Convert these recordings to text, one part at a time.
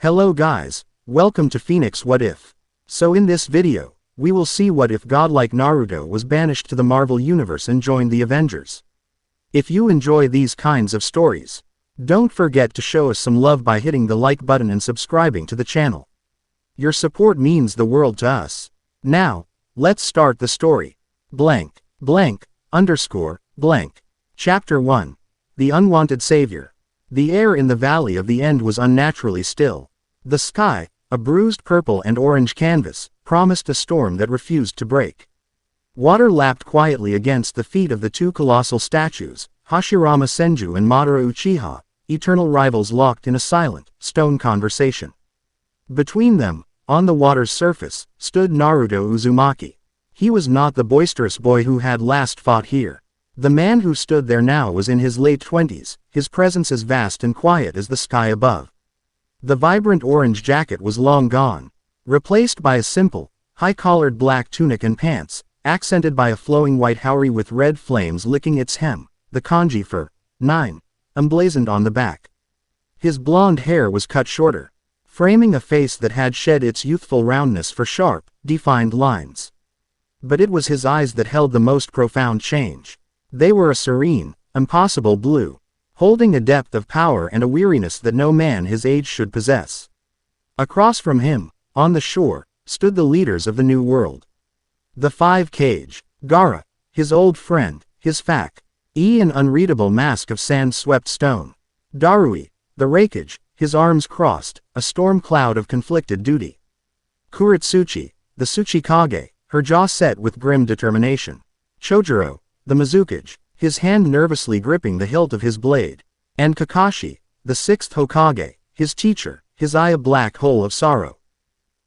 Hello guys, welcome to Phoenix What If. So in this video, we will see what if Godlike Naruto was banished to the Marvel Universe and joined the Avengers. If you enjoy these kinds of stories, don't forget to show us some love by hitting the like button and subscribing to the channel. Your support means the world to us. Now, let's start the story. Blank, blank, underscore, blank. Chapter 1. The Unwanted Savior. The air in the Valley of the End was unnaturally still. The sky, a bruised purple and orange canvas, promised a storm that refused to break. Water lapped quietly against the feet of the two colossal statues, Hashirama Senju and Madara Uchiha, eternal rivals locked in a silent, stone conversation. Between them, on the water's surface, stood Naruto Uzumaki. He was not the boisterous boy who had last fought here. The man who stood there now was in his late 20s, his presence as vast and quiet as the sky above. The vibrant orange jacket was long gone, replaced by a simple, high-collared black tunic and pants, accented by a flowing white haori with red flames licking its hem, the kanji for 9, emblazoned on the back. His blonde hair was cut shorter, framing a face that had shed its youthful roundness for sharp, defined lines. But it was his eyes that held the most profound change. They were a serene, impossible blue, holding a depth of power and a weariness that no man his age should possess. Across from him, on the shore, stood the leaders of the New World. The Five Cage, Gaara, his old friend, his an unreadable mask of sand-swept stone. Darui, the Raikage, his arms crossed, a storm cloud of conflicted duty. Kuretsuchi, the Tsuchikage, her jaw set with grim determination. Chojuro, the Mizukage, his hand nervously gripping the hilt of his blade, and Kakashi, the sixth Hokage, his teacher, his eye a black hole of sorrow.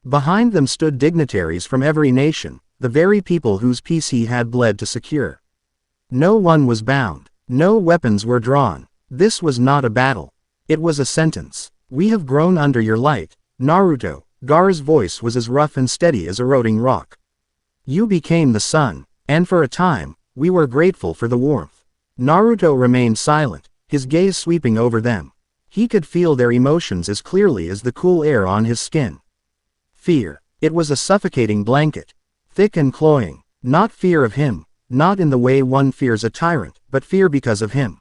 Behind them stood dignitaries from every nation, the very people whose peace he had bled to secure. No one was bound, no weapons were drawn. This was not a battle. It was a sentence. We have grown under your light, Naruto. Gaara's voice was as rough and steady as eroding rock. You became the sun, and for a time, we were grateful for the warmth. Naruto remained silent, his gaze sweeping over them. He could feel their emotions as clearly as the cool air on his skin. Fear. It was a suffocating blanket. Thick and cloying. Not fear of him, not in the way one fears a tyrant, but fear because of him.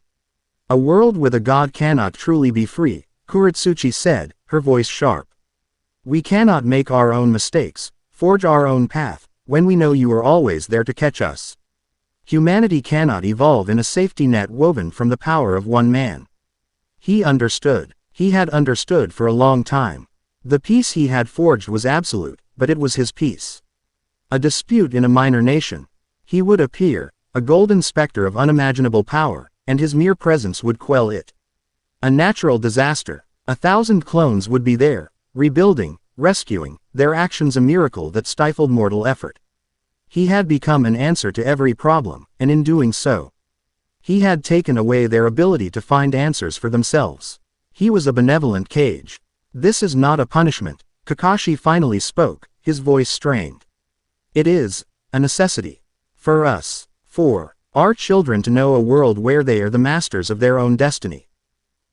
A world with a god cannot truly be free, Kuretsuchi said, her voice sharp. We cannot make our own mistakes, forge our own path, when we know you are always there to catch us. Humanity cannot evolve in a safety net woven from the power of one man. He understood. He had understood for a long time. The peace he had forged was absolute, but it was his peace. A dispute in a minor nation. He would appear, a golden specter of unimaginable power, and his mere presence would quell it. A natural disaster. 1,000 clones would be there, rebuilding, rescuing, their actions a miracle that stifled mortal effort. He had become an answer to every problem, and in doing so, he had taken away their ability to find answers for themselves. He was a benevolent cage. This is not a punishment, Kakashi finally spoke, his voice strained. It is a necessity. For us, for our children to know a world where they are the masters of their own destiny.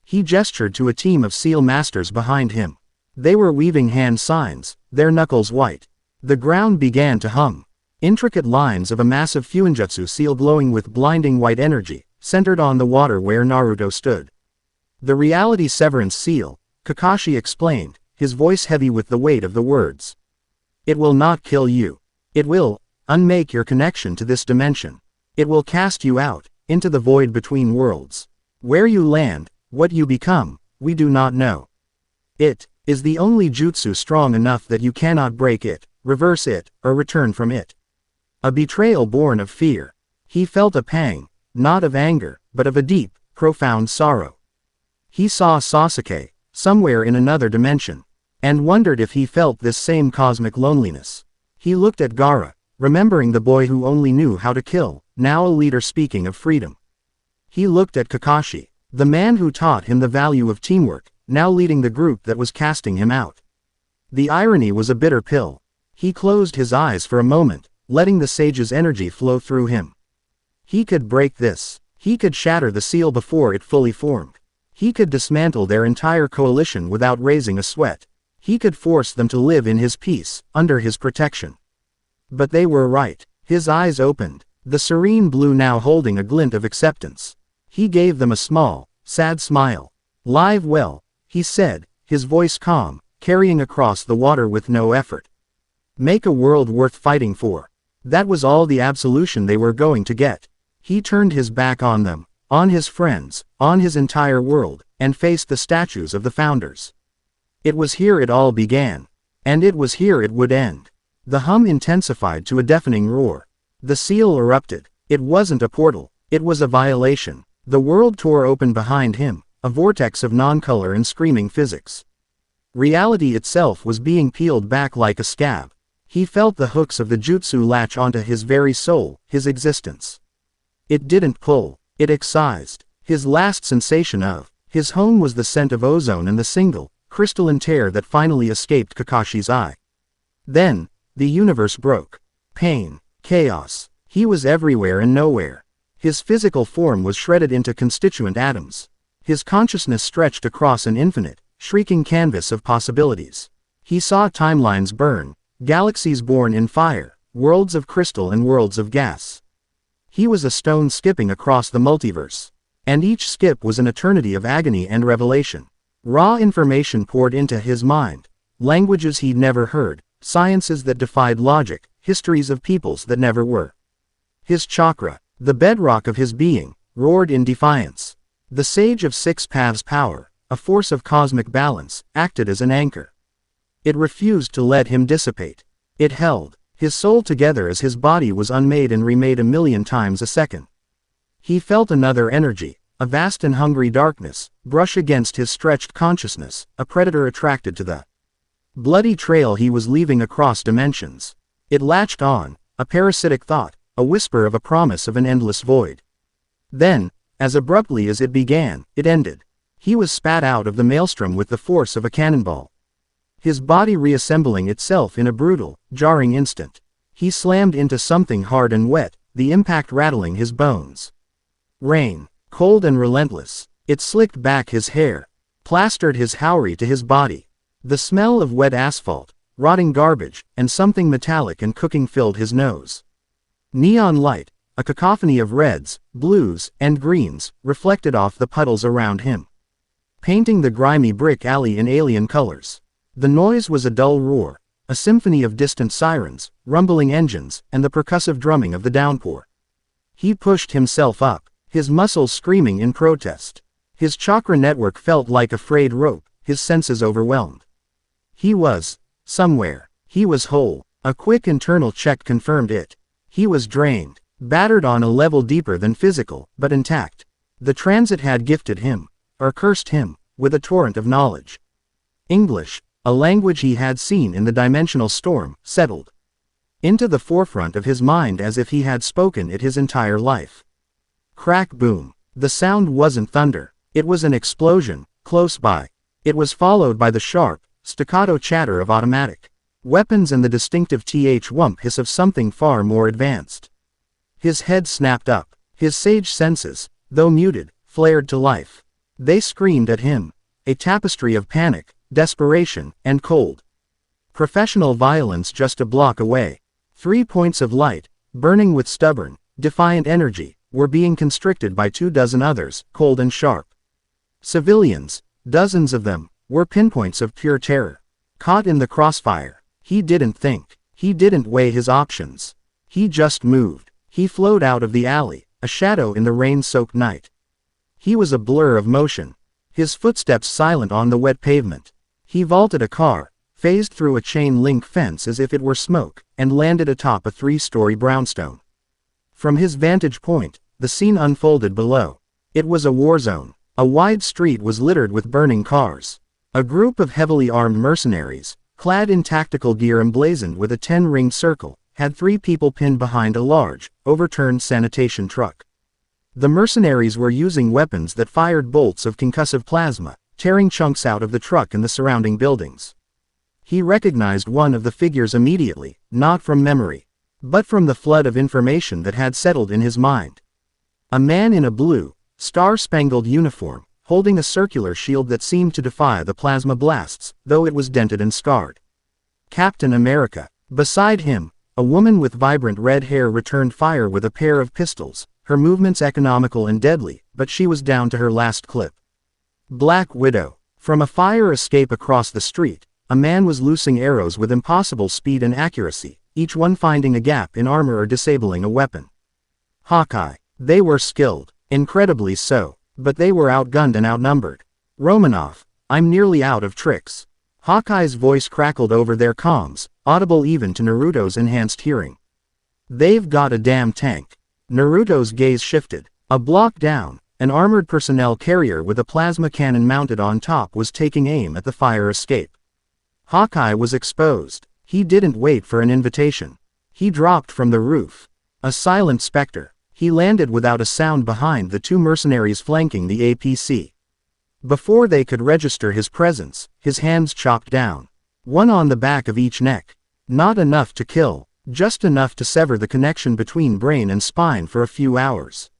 He gestured to a team of seal masters behind him. They were weaving hand signs, their knuckles white. The ground began to hum. Intricate lines of a massive Fuinjutsu seal glowing with blinding white energy, centered on the water where Naruto stood. The reality severance seal, Kakashi explained, his voice heavy with the weight of the words. It will not kill you. It will unmake your connection to this dimension. It will cast you out, into the void between worlds. Where you land, what you become, we do not know. It is the only jutsu strong enough that you cannot break it, reverse it, or return from it. A betrayal born of fear. He felt a pang, not of anger, but of a deep, profound sorrow. He saw Sasuke, somewhere in another dimension, and wondered if he felt this same cosmic loneliness. He looked at Gaara, remembering the boy who only knew how to kill, now a leader speaking of freedom. He looked at Kakashi, the man who taught him the value of teamwork, now leading the group that was casting him out. The irony was a bitter pill. He closed his eyes for a moment, letting the sage's energy flow through him. He could break this. He could shatter the seal before it fully formed. He could dismantle their entire coalition without raising a sweat. He could force them to live in his peace, under his protection. But they were right. His eyes opened, the serene blue now holding a glint of acceptance. He gave them a small, sad smile. "Live well," he said, his voice calm, carrying across the water with no effort. "Make a world worth fighting for." That was all the absolution they were going to get. He turned his back on them, on his friends, on his entire world, and faced the statues of the founders. It was here it all began. And it was here it would end. The hum intensified to a deafening roar. The seal erupted. It wasn't a portal, it was a violation. The world tore open behind him, a vortex of non-color and screaming physics. Reality itself was being peeled back like a scab. He felt the hooks of the jutsu latch onto his very soul, his existence. It didn't pull, it excised. His last sensation of his home was the scent of ozone and the single, crystalline tear that finally escaped Kakashi's eye. Then, the universe broke. Pain, chaos. He was everywhere and nowhere. His physical form was shredded into constituent atoms. His consciousness stretched across an infinite, shrieking canvas of possibilities. He saw timelines burn, galaxies born in fire, worlds of crystal and worlds of gas. He was a stone skipping across the multiverse. And each skip was an eternity of agony and revelation. Raw information poured into his mind. Languages he'd never heard, sciences that defied logic, histories of peoples that never were. His chakra, the bedrock of his being, roared in defiance. The Sage of Six Paths power, a force of cosmic balance, acted as an anchor. It refused to let him dissipate. It held his soul together as his body was unmade and remade 1,000,000 times a second. He felt another energy, a vast and hungry darkness, brush against his stretched consciousness, a predator attracted to the bloody trail he was leaving across dimensions. It latched on, a parasitic thought, a whisper of a promise of an endless void. Then, as abruptly as it began, it ended. He was spat out of the maelstrom with the force of a cannonball. His body reassembling itself in a brutal, jarring instant. He slammed into something hard and wet, the impact rattling his bones. Rain, cold and relentless. It slicked back his hair, plastered his howry to his body. The smell of wet asphalt, rotting garbage, and something metallic and cooking filled his nose. Neon light, a cacophony of reds, blues, and greens, reflected off the puddles around him, painting the grimy brick alley in alien colors. The noise was a dull roar, a symphony of distant sirens, rumbling engines, and the percussive drumming of the downpour. He pushed himself up, his muscles screaming in protest. His chakra network felt like a frayed rope, his senses overwhelmed. He was somewhere. He was whole. A quick internal check confirmed it. He was drained, battered on a level deeper than physical, but intact. The transit had gifted him, or cursed him, with a torrent of knowledge. English, a language he had seen in the dimensional storm, settled into the forefront of his mind as if he had spoken it his entire life. Crack boom. The sound wasn't thunder. It was an explosion, close by. It was followed by the sharp, staccato chatter of automatic weapons and the distinctive th-wump hiss of something far more advanced. His head snapped up. His sage senses, though muted, flared to life. They screamed at him, a tapestry of panic, desperation, and cold. Professional violence just a block away. 3 points of light, burning with stubborn, defiant energy, were being constricted by 24 others, cold and sharp. Civilians, dozens of them, were pinpoints of pure terror. Caught in the crossfire. He didn't think. He didn't weigh his options. He just moved. He flowed out of the alley, a shadow in the rain-soaked night. He was a blur of motion. His footsteps silent on the wet pavement. He vaulted a car, phased through a chain-link fence as if it were smoke, and landed atop a 3-story brownstone. From his vantage point, the scene unfolded below. It was a war zone. A wide street was littered with burning cars. A group of heavily armed mercenaries, clad in tactical gear emblazoned with a 10-ringed circle, had 3 people pinned behind a large, overturned sanitation truck. The mercenaries were using weapons that fired bolts of concussive plasma, tearing chunks out of the truck and the surrounding buildings. He recognized one of the figures immediately, not from memory, but from the flood of information that had settled in his mind. A man in a blue, star-spangled uniform, holding a circular shield that seemed to defy the plasma blasts, though it was dented and scarred. Captain America. Beside him, a woman with vibrant red hair returned fire with a pair of pistols, her movements economical and deadly, but she was down to her last clip. Black Widow. From a fire escape across the street, a man was loosing arrows with impossible speed and accuracy, each one finding a gap in armor or disabling a weapon. Hawkeye. They were skilled, incredibly so, but they were outgunned and outnumbered. Romanoff, I'm nearly out of tricks. Hawkeye's voice crackled over their comms, audible even to Naruto's enhanced hearing. They've got a damn tank. Naruto's gaze shifted. A block down, an armored personnel carrier with a plasma cannon mounted on top was taking aim at the fire escape. Hawkeye was exposed. He didn't wait for an invitation. He dropped from the roof. A silent specter. He landed without a sound behind the two mercenaries flanking the APC. Before they could register his presence, his hands chopped down. One on the back of each neck. Not enough to kill, just enough to sever the connection between brain and spine for a few hours.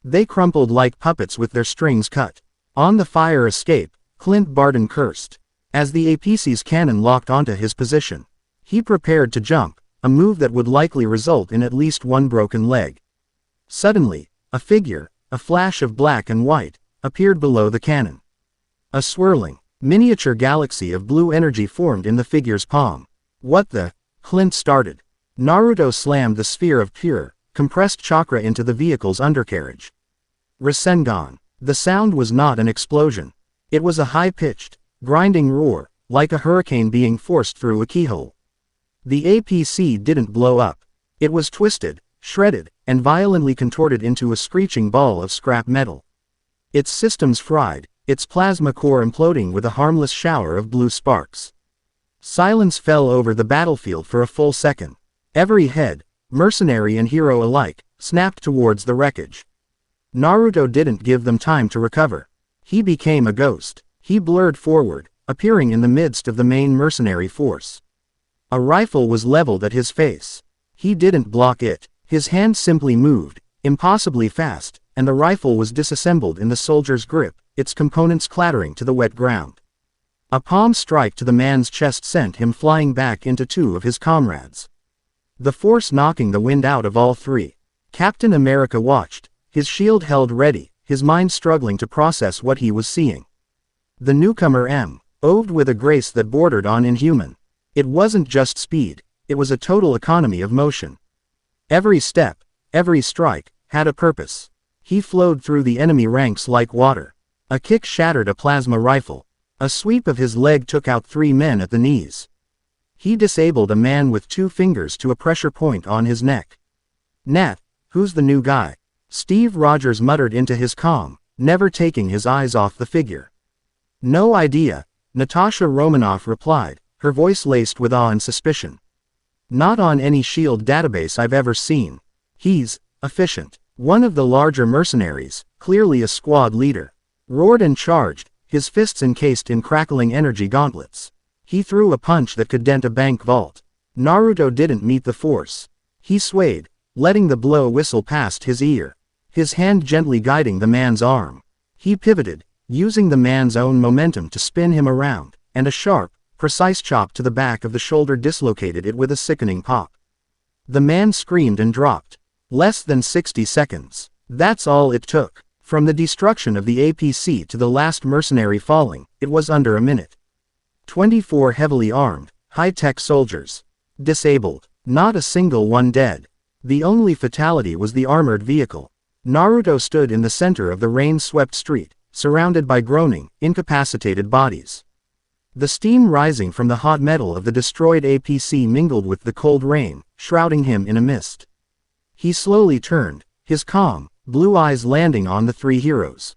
They crumpled like puppets with their strings cut. On the fire escape, Clint Barton cursed. As the APC's cannon locked onto his position, he prepared to jump, a move that would likely result in at least one broken leg. Suddenly, a figure, a flash of black and white, appeared below the cannon. A swirling, miniature galaxy of blue energy formed in the figure's palm. What the? Clint started. Naruto slammed the sphere of pure, compressed chakra into the vehicle's undercarriage. Rasengan. The sound was not an explosion. It was a high-pitched, grinding roar, like a hurricane being forced through a keyhole. The APC didn't blow up. It was twisted, shredded, and violently contorted into a screeching ball of scrap metal. Its systems fried, its plasma core imploding with a harmless shower of blue sparks. Silence fell over the battlefield for a full second. Every head, mercenary and hero alike, snapped towards the wreckage. Naruto didn't give them time to recover. He became a ghost. He blurred forward, appearing in the midst of the main mercenary force. A rifle was leveled at his face. He didn't block it. His hand simply moved, impossibly fast, and the rifle was disassembled in the soldier's grip, its components clattering to the wet ground. A palm strike to the man's chest sent him flying back into two of his comrades. The force knocking the wind out of all three. Captain America watched, his shield held ready, his mind struggling to process what he was seeing. The newcomer moved with a grace that bordered on inhuman. It wasn't just speed, it was a total economy of motion. Every step, every strike, had a purpose. He flowed through the enemy ranks like water. A kick shattered a plasma rifle. A sweep of his leg took out 3 men at the knees. He disabled a man with 2 fingers to a pressure point on his neck. Nat, who's the new guy? Steve Rogers muttered into his comm, never taking his eyes off the figure. No idea, Natasha Romanoff replied, her voice laced with awe and suspicion. Not on any SHIELD database I've ever seen. He's efficient. One of the larger mercenaries, clearly a squad leader, roared and charged, his fists encased in crackling energy gauntlets. He threw a punch that could dent a bank vault. Naruto didn't meet the force. He swayed, letting the blow whistle past his ear, his hand gently guiding the man's arm. He pivoted, using the man's own momentum to spin him around, and a sharp, precise chop to the back of the shoulder dislocated it with a sickening pop. The man screamed and dropped. Less than 60 seconds. That's all it took. From the destruction of the APC to the last mercenary falling, it was under a minute. 24 heavily armed, high-tech soldiers. Disabled. Not a single one dead. The only fatality was the armored vehicle. Naruto stood in the center of the rain-swept street, surrounded by groaning, incapacitated bodies. The steam rising from the hot metal of the destroyed APC mingled with the cold rain, shrouding him in a mist. He slowly turned, his calm, blue eyes landing on the 3 heroes.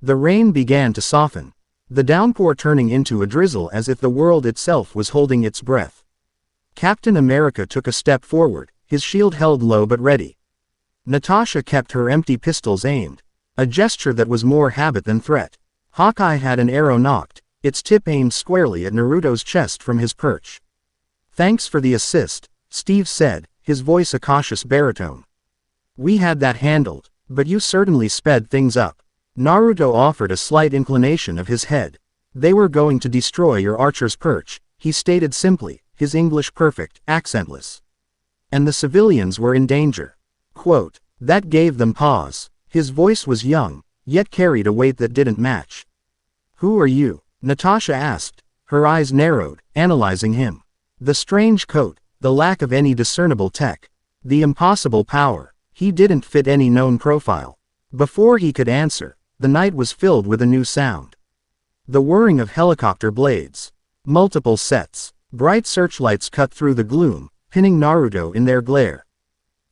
The rain began to soften, the downpour turning into a drizzle as if the world itself was holding its breath. Captain America took a step forward, his shield held low but ready. Natasha kept her empty pistols aimed, a gesture that was more habit than threat. Hawkeye had an arrow knocked, its tip aimed squarely at Naruto's chest from his perch. "Thanks for the assist," Steve said, his voice a cautious baritone. "We had that handled, but you certainly sped things up." Naruto offered a slight inclination of his head. They were going to destroy your archer's perch, he stated simply, his English perfect, accentless. And the civilians were in danger. Quote, that gave them pause. His voice was young, yet carried a weight that didn't match. Who are you? Natasha asked, her eyes narrowed, analyzing him. The strange coat, the lack of any discernible tech, the impossible power. He didn't fit any known profile. Before he could answer, the night was filled with a new sound. The whirring of helicopter blades. Multiple sets. Bright searchlights cut through the gloom, pinning Naruto in their glare.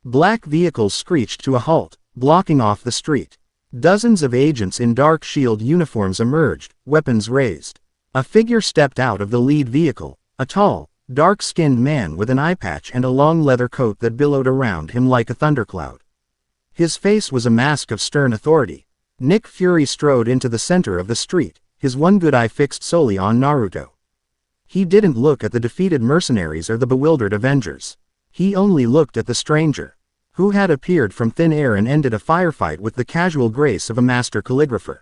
Black vehicles screeched to a halt, blocking off the street. Dozens of agents in dark shield uniforms emerged, weapons raised. A figure stepped out of the lead vehicle, a tall, dark-skinned man with an eye patch and a long leather coat that billowed around him like a thundercloud. His face was a mask of stern authority. Nick Fury strode into the center of the street, his one good eye fixed solely on Naruto. He didn't look at the defeated mercenaries or the bewildered Avengers. He only looked at the stranger, who had appeared from thin air and ended a firefight with the casual grace of a master calligrapher.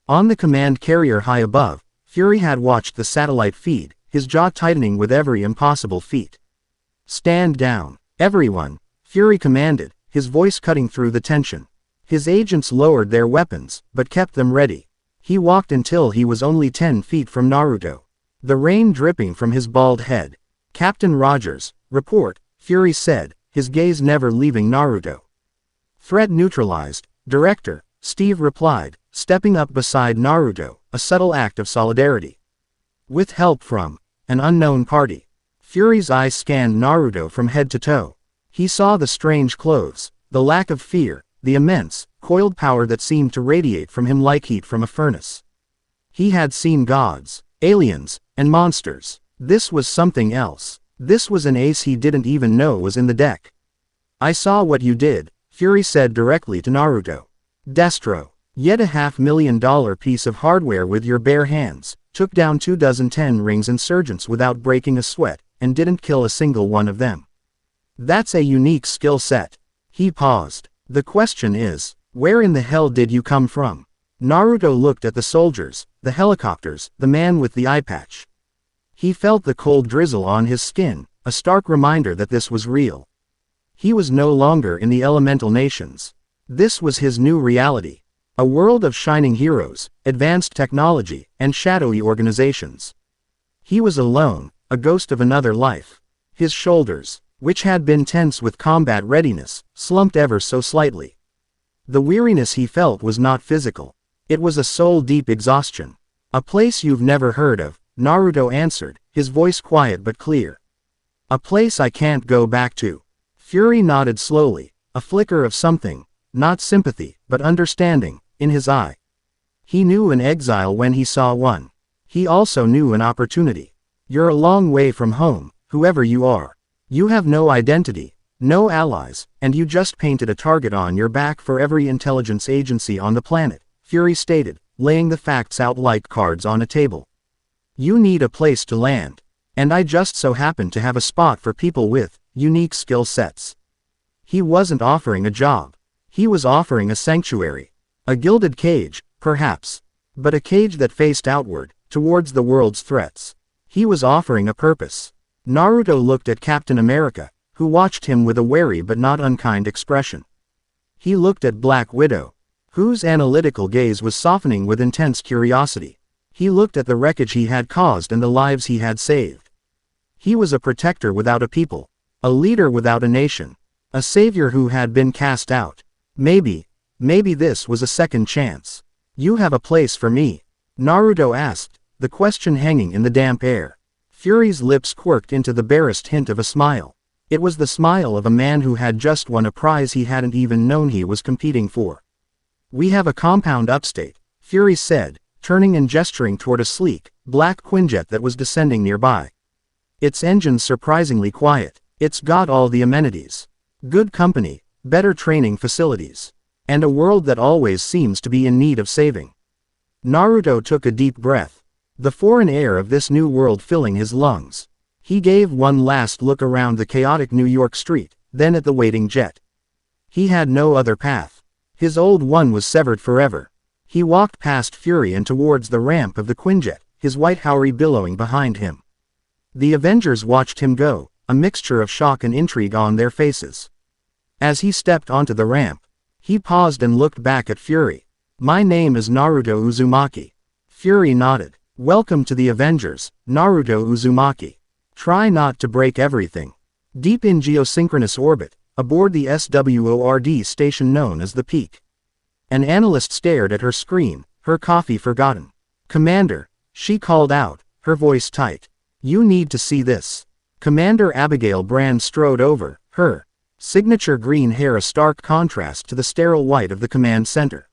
On the command carrier high above, Fury had watched the satellite feed, his jaw tightening with every impossible feat. Stand down, everyone, Fury commanded, his voice cutting through the tension. His agents lowered their weapons, but kept them ready. He walked until he was only 10 feet from Naruto. The rain dripping from his bald head. Captain Rogers, report, Fury said, his gaze never leaving Naruto. Threat neutralized, Director, Steve replied, stepping up beside Naruto, a subtle act of solidarity. With help from an unknown party. Fury's eyes scanned Naruto from head to toe. He saw the strange clothes, the lack of fear, the immense, coiled power that seemed to radiate from him like heat from a furnace. He had seen gods, aliens, and monsters. This was something else. This was an ace he didn't even know was in the deck. I saw what you did, Fury said directly to Naruto. Destro, yet a $500,000 piece of hardware with your bare hands, took down 24 10 rings insurgents without breaking a sweat, and didn't kill a single one of them. That's a unique skill set. He paused. The question is, where in the hell did you come from? Naruto looked at the soldiers, the helicopters, the man with the eye patch. He felt the cold drizzle on his skin, a stark reminder that this was real. He was no longer in the elemental nations. This was his new reality. A world of shining heroes, advanced technology, and shadowy organizations. He was alone, a ghost of another life. His shoulders, which had been tense with combat readiness, slumped ever so slightly. The weariness he felt was not physical. It was a soul-deep exhaustion. A place you've never heard of, Naruto answered, his voice quiet but clear. A place I can't go back to. Fury nodded slowly, a flicker of something, not sympathy, but understanding, in his eye. He knew an exile when he saw one. He also knew an opportunity. You're a long way from home, whoever you are. You have no identity, no allies, and you just painted a target on your back for every intelligence agency on the planet, Fury stated, laying the facts out like cards on a table. You need a place to land. And I just so happen to have a spot for people with unique skill sets. He wasn't offering a job. He was offering a sanctuary. A gilded cage, perhaps. But a cage that faced outward, towards the world's threats. He was offering a purpose. Naruto looked at Captain America, who watched him with a wary but not unkind expression. He looked at Black Widow, whose analytical gaze was softening with intense curiosity. He looked at the wreckage he had caused and the lives he had saved. He was a protector without a people, a leader without a nation, a savior who had been cast out. Maybe this was a second chance. You have a place for me? Naruto asked, the question hanging in the damp air. Fury's lips quirked into the barest hint of a smile. It was the smile of a man who had just won a prize he hadn't even known he was competing for. We have a compound upstate, Fury said, turning and gesturing toward a sleek, black Quinjet that was descending nearby. Its engines surprisingly quiet. It's got all the amenities. Good company, better training facilities. And a world that always seems to be in need of saving. Naruto took a deep breath. The foreign air of this new world filling his lungs. He gave one last look around the chaotic New York street, then at the waiting jet. He had no other path. His old one was severed forever. He walked past Fury and towards the ramp of the Quinjet, his white houri billowing behind him. The Avengers watched him go, a mixture of shock and intrigue on their faces. As he stepped onto the ramp, he paused and looked back at Fury. "My name is Naruto Uzumaki." Fury nodded. "Welcome to the Avengers, Naruto Uzumaki. Try not to break everything." Deep in geosynchronous orbit, aboard the SWORD station known as the Peak. An analyst stared at her screen, her coffee forgotten. "Commander," she called out, her voice tight. "You need to see this." Commander Abigail Brand strode over, her signature green hair a stark contrast to the sterile white of the command center.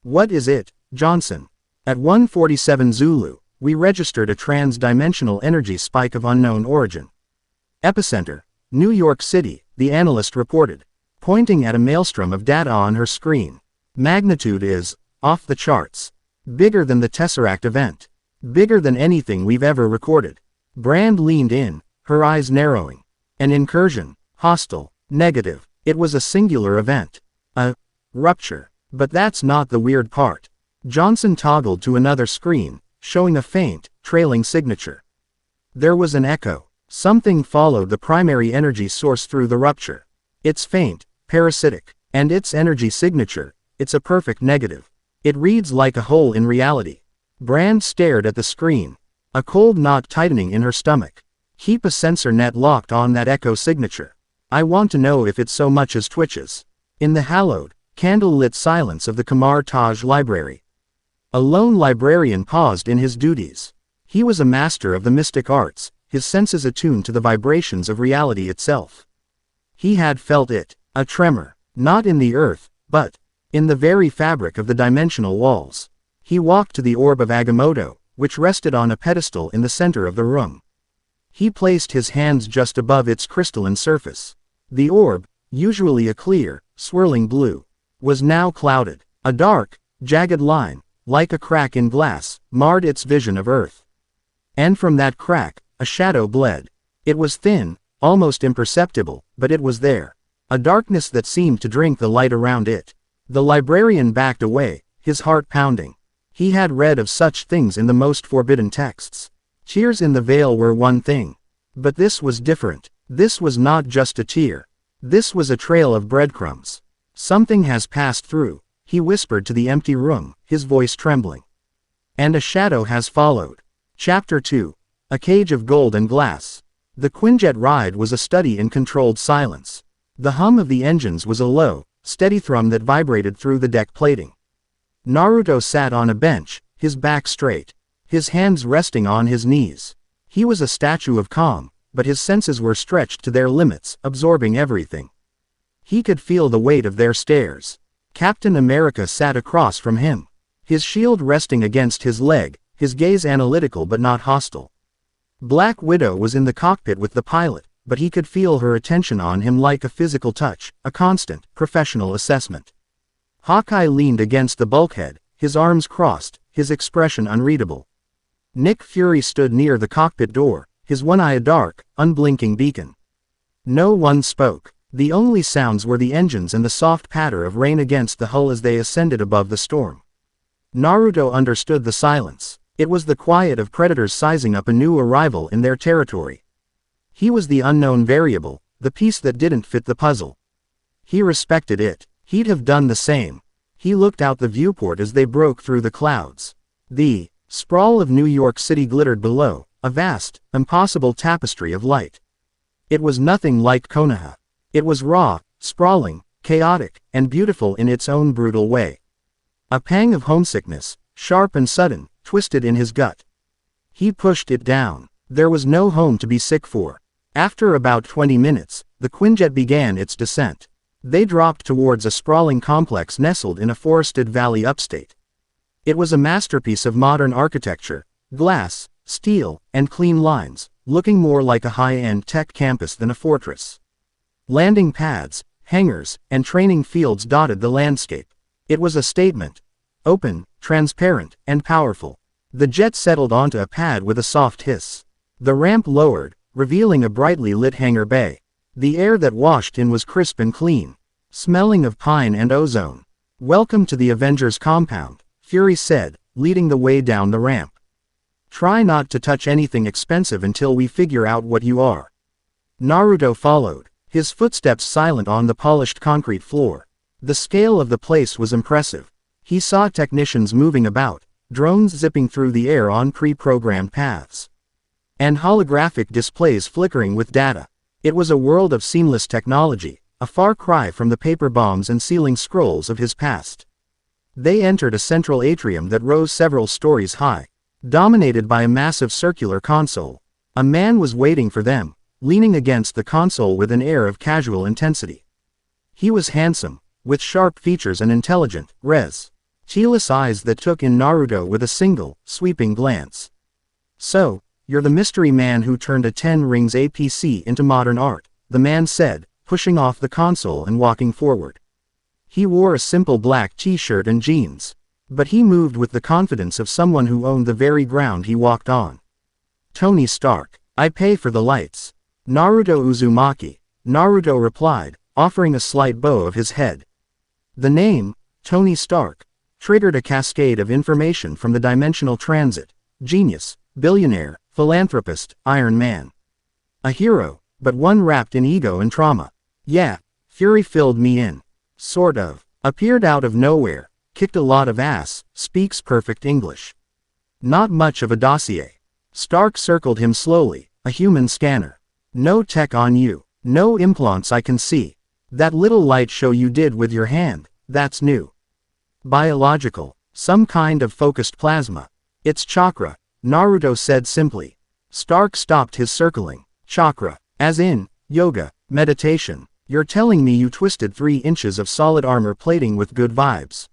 "What is it, Johnson?" "At 147 Zulu, we registered a trans-dimensional energy spike of unknown origin. Epicenter, New York City," the analyst reported, pointing at a maelstrom of data on her screen. "Magnitude is off the charts. Bigger than the Tesseract event. Bigger than anything we've ever recorded." Brand leaned in, her eyes narrowing. "An incursion, hostile, negative. It was a singular event. A rupture. But that's not the weird part." Johnson toggled to another screen, showing a faint, trailing signature. There was an echo. Something followed the primary energy source through the rupture. "It's faint, parasitic. And its energy signature, it's a perfect negative. It reads like a hole in reality." Brand stared at the screen, a cold knot tightening in her stomach. "Keep a sensor net locked on that echo signature. I want to know if it so much as twitches." In the hallowed, candle-lit silence of the Kamar Taj Library, a lone librarian paused in his duties. He was a master of the mystic arts, his senses attuned to the vibrations of reality itself. He had felt it, a tremor, not in the earth, but in the very fabric of the dimensional walls. He walked to the orb of Agamotto, which rested on a pedestal in the center of the room. He placed his hands just above its crystalline surface. The orb, usually a clear, swirling blue, was now clouded. A dark, jagged line, like a crack in glass, marred its vision of Earth. And from that crack, a shadow bled. It was thin, almost imperceptible, but it was there. A darkness that seemed to drink the light around it. The librarian backed away, his heart pounding. He had read of such things in the most forbidden texts. Tears in the veil were one thing. But this was different. This was not just a tear. This was a trail of breadcrumbs. "Something has passed through," he whispered to the empty room, his voice trembling. "And a shadow has followed." Chapter 2. A Cage of Gold and Glass. The Quinjet ride was a study in controlled silence. The hum of the engines was a low, steady thrum that vibrated through the deck plating. Naruto sat on a bench, his back straight, his hands resting on his knees. He was a statue of calm, but his senses were stretched to their limits, absorbing everything. He could feel the weight of their stares. Captain America sat across from him, his shield resting against his leg, his gaze analytical but not hostile. Black Widow was in the cockpit with the pilot, but he could feel her attention on him like a physical touch, a constant, professional assessment. Hawkeye leaned against the bulkhead, his arms crossed, his expression unreadable. Nick Fury stood near the cockpit door, his one eye a dark, unblinking beacon. No one spoke. The only sounds were the engines and the soft patter of rain against the hull as they ascended above the storm. Naruto understood the silence. It was the quiet of predators sizing up a new arrival in their territory. He was the unknown variable, the piece that didn't fit the puzzle. He respected it. He'd have done the same. He looked out the viewport as they broke through the clouds. The sprawl of New York City glittered below, a vast, impossible tapestry of light. It was nothing like Konoha. It was raw, sprawling, chaotic, and beautiful in its own brutal way. A pang of homesickness, sharp and sudden, twisted in his gut. He pushed it down. There was no home to be sick for. After about 20 minutes, the Quinjet began its descent. They dropped towards a sprawling complex nestled in a forested valley upstate. It was a masterpiece of modern architecture, glass, steel, and clean lines, looking more like a high-end tech campus than a fortress. Landing pads, hangars, and training fields dotted the landscape. It was a statement. Open, transparent, and powerful. The jet settled onto a pad with a soft hiss. The ramp lowered, revealing a brightly lit hangar bay. The air that washed in was crisp and clean, smelling of pine and ozone. "Welcome to the Avengers compound," Fury said, leading the way down the ramp. Try not to touch anything expensive until we figure out what you are. Naruto followed, his footsteps silent on the polished concrete floor. The scale of the place was impressive. He saw technicians moving about, drones zipping through the air on pre-programmed paths, and holographic displays flickering with data. It was a world of seamless technology, a far cry from the paper bombs and ceiling scrolls of his past. They entered a central atrium that rose several stories high, dominated by a massive circular console. A man was waiting for them, leaning against the console with an air of casual intensity. He was handsome, with sharp features and intelligent, cheeless eyes that took in Naruto with a single, sweeping glance. So, you're the mystery man who turned a 10 rings APC into modern art, the man said, pushing off the console and walking forward. He wore a simple black t-shirt and jeans, but he moved with the confidence of someone who owned the very ground he walked on. Tony Stark. I pay for the lights. Naruto Uzumaki. Naruto replied, offering a slight bow of his head. The name, Tony Stark, triggered a cascade of information from the dimensional transit. Genius, billionaire, philanthropist, Iron Man. A hero, but one wrapped in ego and trauma. Yeah, Fury filled me in. Sort of. Appeared out of nowhere, kicked a lot of ass, speaks perfect English. Not much of a dossier. Stark circled him slowly, a human scanner. No tech on you, no implants I can see. That little light show you did with your hand, that's new. Biological, some kind of focused plasma. It's chakra, Naruto said simply. Stark stopped his circling. Chakra, as in, yoga, meditation. You're telling me you twisted 3 inches of solid armor plating with good vibes.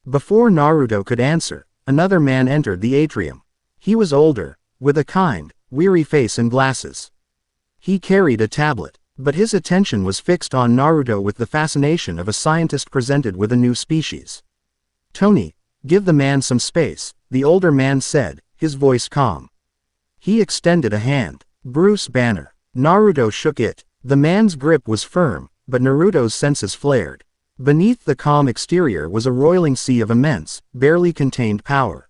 Before Naruto could answer, another man entered the atrium. He was older, with a kind, weary face and glasses. He carried a tablet, but his attention was fixed on Naruto with the fascination of a scientist presented with a new species. Tony, give the man some space, the older man said, his voice calm. He extended a hand. Bruce Banner. Naruto shook it. The man's grip was firm, but Naruto's senses flared. Beneath the calm exterior was a roiling sea of immense, barely contained power.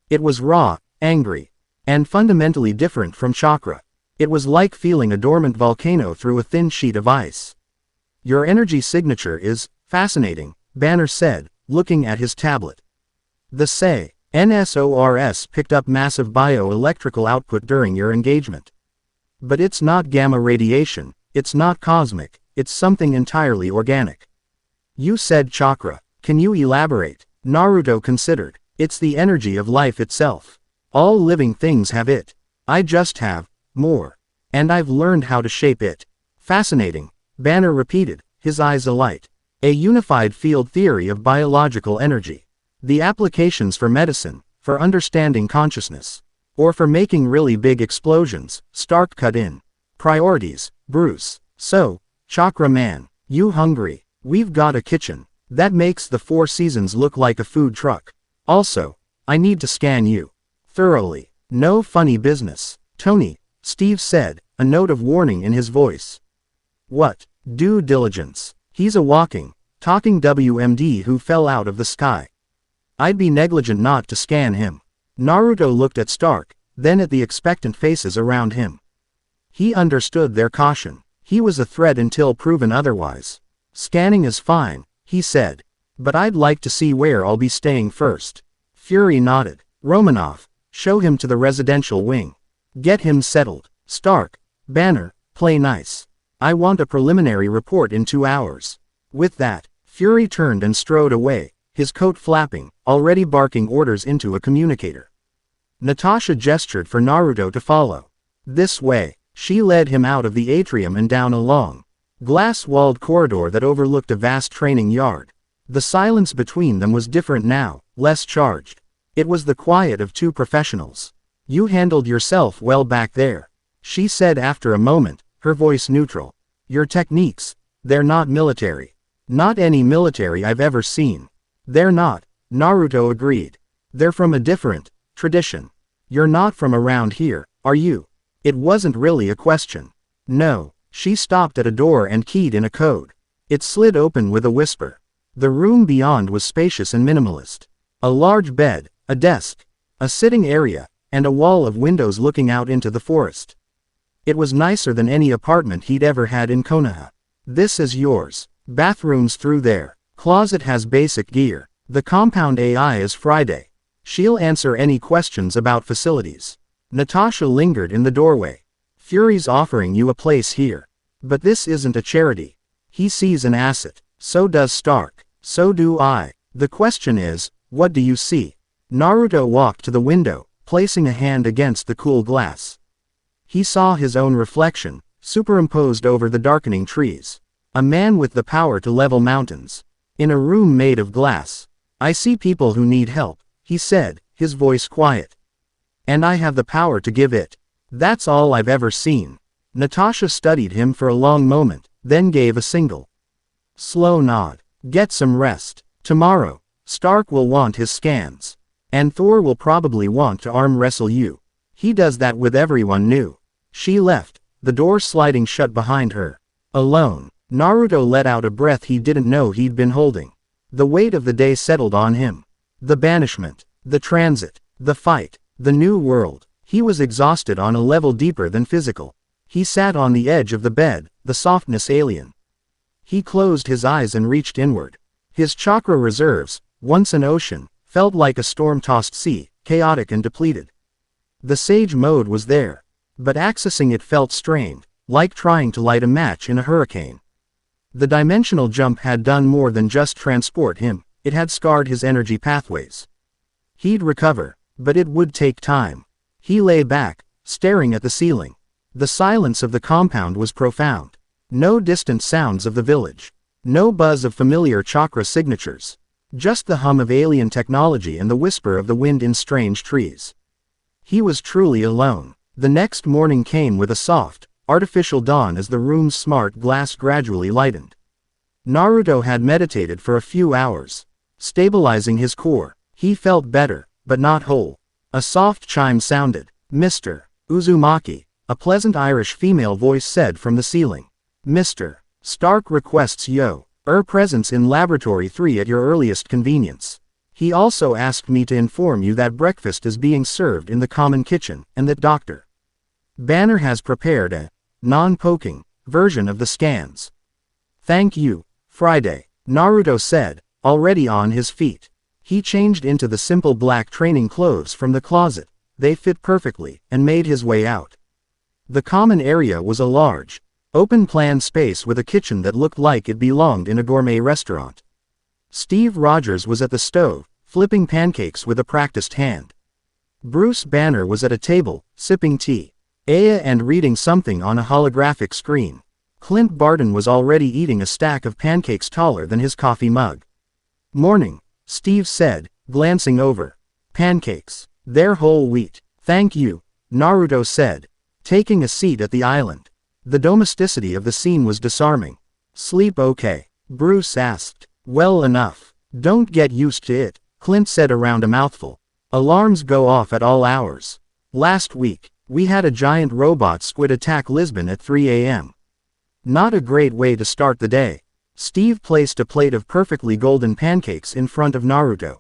It was raw, angry, and fundamentally different from chakra. It was like feeling a dormant volcano through a thin sheet of ice. Your energy signature is fascinating, Banner said, looking at his tablet. The NSORS picked up massive bioelectrical output during your engagement. But it's not gamma radiation, it's not cosmic, it's something entirely organic. You said chakra, can you elaborate? Naruto considered. It's the energy of life itself. All living things have it. I just have more. And I've learned how to shape it. Fascinating, Banner repeated, his eyes alight. A unified field theory of biological energy. The applications for medicine, for understanding consciousness, or for making really big explosions, Stark cut in. Priorities, Bruce. So, Chakra Man, you hungry? We've got a kitchen. That makes the 4 Seasons look like a food truck. Also, I need to scan you. Thoroughly. No funny business. Tony, Steve said, a note of warning in his voice. What? Due diligence. He's a walking, talking WMD who fell out of the sky. I'd be negligent not to scan him. Naruto looked at Stark, then at the expectant faces around him. He understood their caution. He was a threat until proven otherwise. Scanning is fine, he said. But I'd like to see where I'll be staying first. Fury nodded. Romanov, show him to the residential wing. Get him settled. Stark, Banner, play nice. I want a preliminary report in 2 hours. With that, Fury turned and strode away, his coat flapping, already barking orders into a communicator. Natasha gestured for Naruto to follow. This way. She led him out of the atrium and down a long, glass-walled corridor that overlooked a vast training yard. The silence between them was different now, less charged. It was the quiet of 2 professionals. You handled yourself well back there, she said after a moment, her voice neutral. Your techniques, they're not military. Not any military I've ever seen. They're not, Naruto agreed. They're from a different tradition. You're not from around here, are you? It wasn't really a question. No, she stopped at a door and keyed in a code. It slid open with a whisper. The room beyond was spacious and minimalist. A large bed, a desk, a sitting area, and a wall of windows looking out into the forest. It was nicer than any apartment he'd ever had in Konoha. This is yours. Bathrooms through there. Closet has basic gear. The compound AI is Friday. She'll answer any questions about facilities. Natasha lingered in the doorway. Fury's offering you a place here. But this isn't a charity. He sees an asset. So does Stark. So do I. The question is, what do you see? Naruto walked to the window, placing a hand against the cool glass. He saw his own reflection, superimposed over the darkening trees. A man with the power to level mountains. In a room made of glass. I see people who need help, he said, his voice quiet. And I have the power to give it. That's all I've ever seen. Natasha studied him for a long moment, then gave a single slow nod. Get some rest. Tomorrow, Stark will want his scans. And Thor will probably want to arm wrestle you. He does that with everyone new. She left, the door sliding shut behind her. Alone, Naruto let out a breath he didn't know he'd been holding. The weight of the day settled on him. The banishment, the transit, the fight, the new world. He was exhausted on a level deeper than physical. He sat on the edge of the bed, the softness alien. He closed his eyes and reached inward. His chakra reserves, once an ocean, felt like a storm-tossed sea, chaotic and depleted. The sage mode was there. But accessing it felt strained, like trying to light a match in a hurricane. The dimensional jump had done more than just transport him, it had scarred his energy pathways. He'd recover, but it would take time. He lay back, staring at the ceiling. The silence of the compound was profound. No distant sounds of the village. No buzz of familiar chakra signatures. Just the hum of alien technology and the whisper of the wind in strange trees. He was truly alone. The next morning came with a soft, artificial dawn as the room's smart glass gradually lightened. Naruto had meditated for a few hours. Stabilizing his core, he felt better, but not whole. A soft chime sounded. Mr. Uzumaki, a pleasant Irish female voice said from the ceiling. Mr. Stark requests your presence in Laboratory 3 at your earliest convenience. He also asked me to inform you that breakfast is being served in the common kitchen, and that Dr. Banner has prepared a non-poking version of the scans. Thank you, Friday, Naruto said, already on his feet. He changed into the simple black training clothes from the closet. They fit perfectly, and made his way out. The common area was a large, open-plan space with a kitchen that looked like it belonged in a gourmet restaurant. Steve Rogers was at the stove, flipping pancakes with a practiced hand. Bruce Banner was at a table, sipping tea. Aya and reading something on a holographic screen. Clint Barton was already eating a stack of pancakes taller than his coffee mug. Morning, Steve said, glancing over. Pancakes. They're whole wheat. Thank you, Naruto said, taking a seat at the island. The domesticity of the scene was disarming. Sleep okay? Bruce asked. Well enough. Don't get used to it, Clint said around a mouthful. Alarms go off at all hours. Last week, we had a giant robot squid attack Lisbon at 3 a.m. Not a great way to start the day. Steve placed a plate of perfectly golden pancakes in front of Naruto.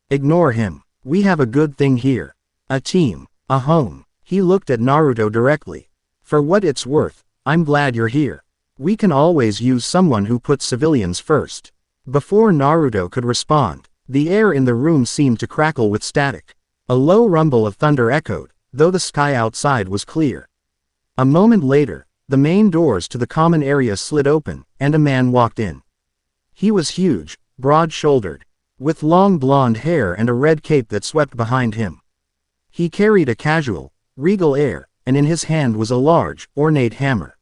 Ignore him. We have a good thing here. A team. A home. He looked at Naruto directly. For what it's worth, I'm glad you're here. We can always use someone who puts civilians first. Before Naruto could respond, the air in the room seemed to crackle with static. A low rumble of thunder echoed, though the sky outside was clear. A moment later, the main doors to the common area slid open, and a man walked in. He was huge, broad-shouldered, with long blonde hair and a red cape that swept behind him. He carried a casual, regal air, and in his hand was a large, ornate hammer.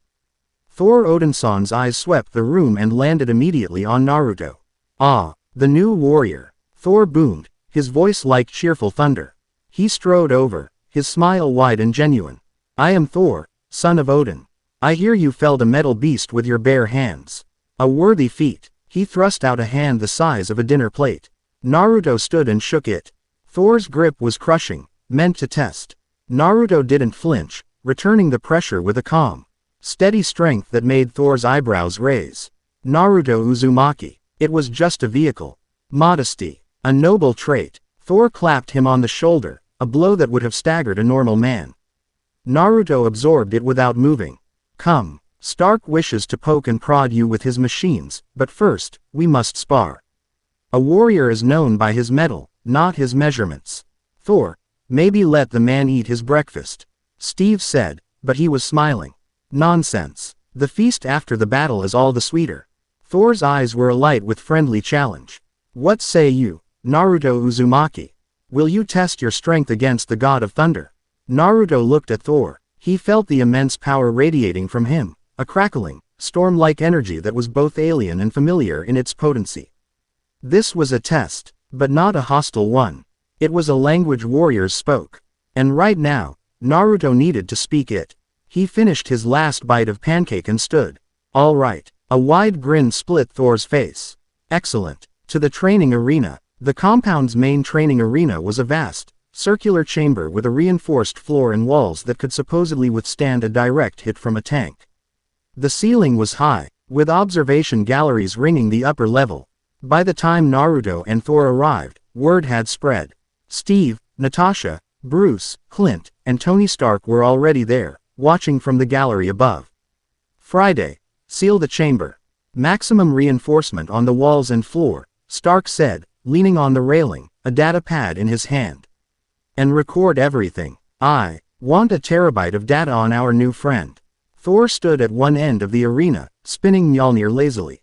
Thor Odinson's eyes swept the room and landed immediately on Naruto. Ah, the new warrior, Thor boomed, his voice like cheerful thunder. He strode over, his smile wide and genuine. I am Thor, son of Odin. I hear you felled a metal beast with your bare hands. A worthy feat. He thrust out a hand the size of a dinner plate. Naruto stood and shook it. Thor's grip was crushing, meant to test. Naruto didn't flinch, returning the pressure with a calm, steady strength that made Thor's eyebrows raise. Naruto Uzumaki. It was just a vehicle. Modesty. A noble trait. Thor clapped him on the shoulder, a blow that would have staggered a normal man. Naruto absorbed it without moving. Come, Stark wishes to poke and prod you with his machines, but first, we must spar. A warrior is known by his mettle, not his measurements. Thor, maybe let the man eat his breakfast, Steve said, but he was smiling. Nonsense. The feast after the battle is all the sweeter. Thor's eyes were alight with friendly challenge. What say you, Naruto Uzumaki? Will you test your strength against the god of thunder? Naruto looked at Thor. He felt the immense power radiating from him, a crackling, storm-like energy that was both alien and familiar in its potency. This was a test, but not a hostile one. It was a language warriors spoke. And right now, Naruto needed to speak it. He finished his last bite of pancake and stood. All right. A wide grin split Thor's face. Excellent. To the training arena. The compound's main training arena was a vast, circular chamber with a reinforced floor and walls that could supposedly withstand a direct hit from a tank. The ceiling was high, with observation galleries ringing the upper level. By the time Naruto and Thor arrived, word had spread. Steve, Natasha, Bruce, Clint, and Tony Stark were already there, watching from the gallery above. Friday. Seal the chamber. Maximum reinforcement on the walls and floor, Stark said, leaning on the railing, a data pad in his hand. And record everything. I want a terabyte of data on our new friend. Thor stood at one end of the arena, spinning Mjolnir lazily.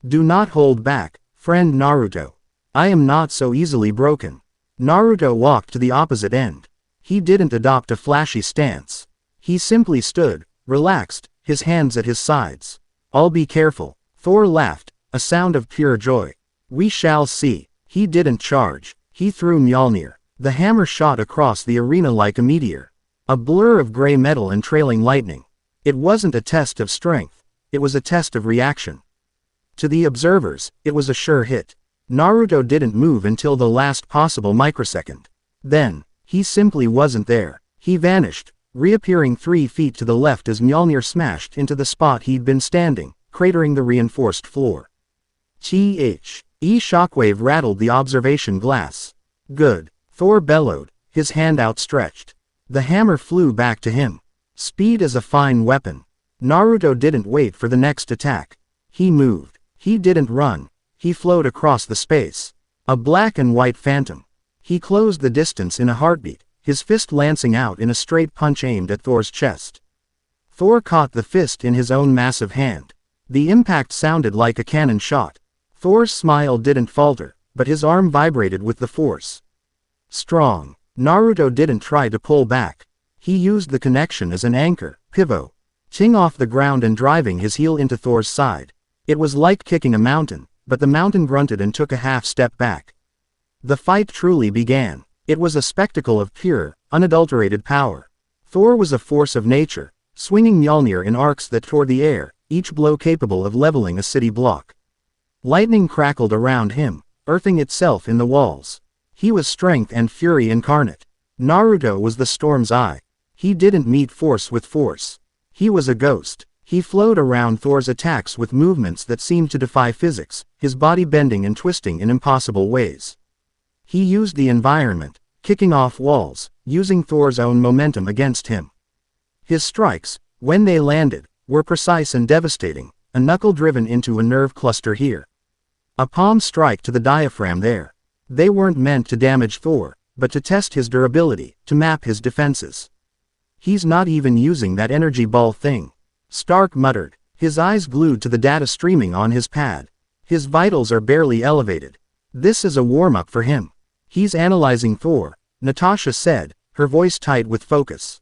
Do not hold back, friend Naruto. I am not so easily broken. Naruto walked to the opposite end. He didn't adopt a flashy stance. He simply stood, relaxed, his hands at his sides. I'll be careful. Thor laughed, a sound of pure joy. We shall see. He didn't charge. He threw Mjolnir. The hammer shot across the arena like a meteor. A blur of gray metal and trailing lightning. It wasn't a test of strength. It was a test of reaction. To the observers, it was a sure hit. Naruto didn't move until the last possible microsecond. Then, he simply wasn't there. He vanished, reappearing 3 feet to the left as Mjolnir smashed into the spot he'd been standing, cratering the reinforced floor. T.H.E. shockwave rattled the observation glass. Good. Thor bellowed, his hand outstretched. The hammer flew back to him. Speed is a fine weapon. Naruto didn't wait for the next attack. He moved. He didn't run. He flowed across the space. A black and white phantom. He closed the distance in a heartbeat, his fist lancing out in a straight punch aimed at Thor's chest. Thor caught the fist in his own massive hand. The impact sounded like a cannon shot. Thor's smile didn't falter, but his arm vibrated with the force. Strong. Naruto didn't try to pull back. He used the connection as an anchor, pivoting off the ground and driving his heel into Thor's side. It was like kicking a mountain, but the mountain grunted and took a half step back. The fight truly began. It was a spectacle of pure, unadulterated power. Thor was a force of nature, swinging Mjolnir in arcs that tore the air, each blow capable of leveling a city block. Lightning crackled around him, earthing itself in the walls. He was strength and fury incarnate. Naruto was the storm's eye. He didn't meet force with force. He was a ghost. He flowed around Thor's attacks with movements that seemed to defy physics, his body bending and twisting in impossible ways. He used the environment, kicking off walls, using Thor's own momentum against him. His strikes, when they landed, were precise and devastating, a knuckle driven into a nerve cluster here. A palm strike to the diaphragm there. They weren't meant to damage Thor, but to test his durability, to map his defenses. He's not even using that energy ball thing. Stark muttered, his eyes glued to the data streaming on his pad. His vitals are barely elevated. This is a warm-up for him. He's analyzing Thor, Natasha said, her voice tight with focus.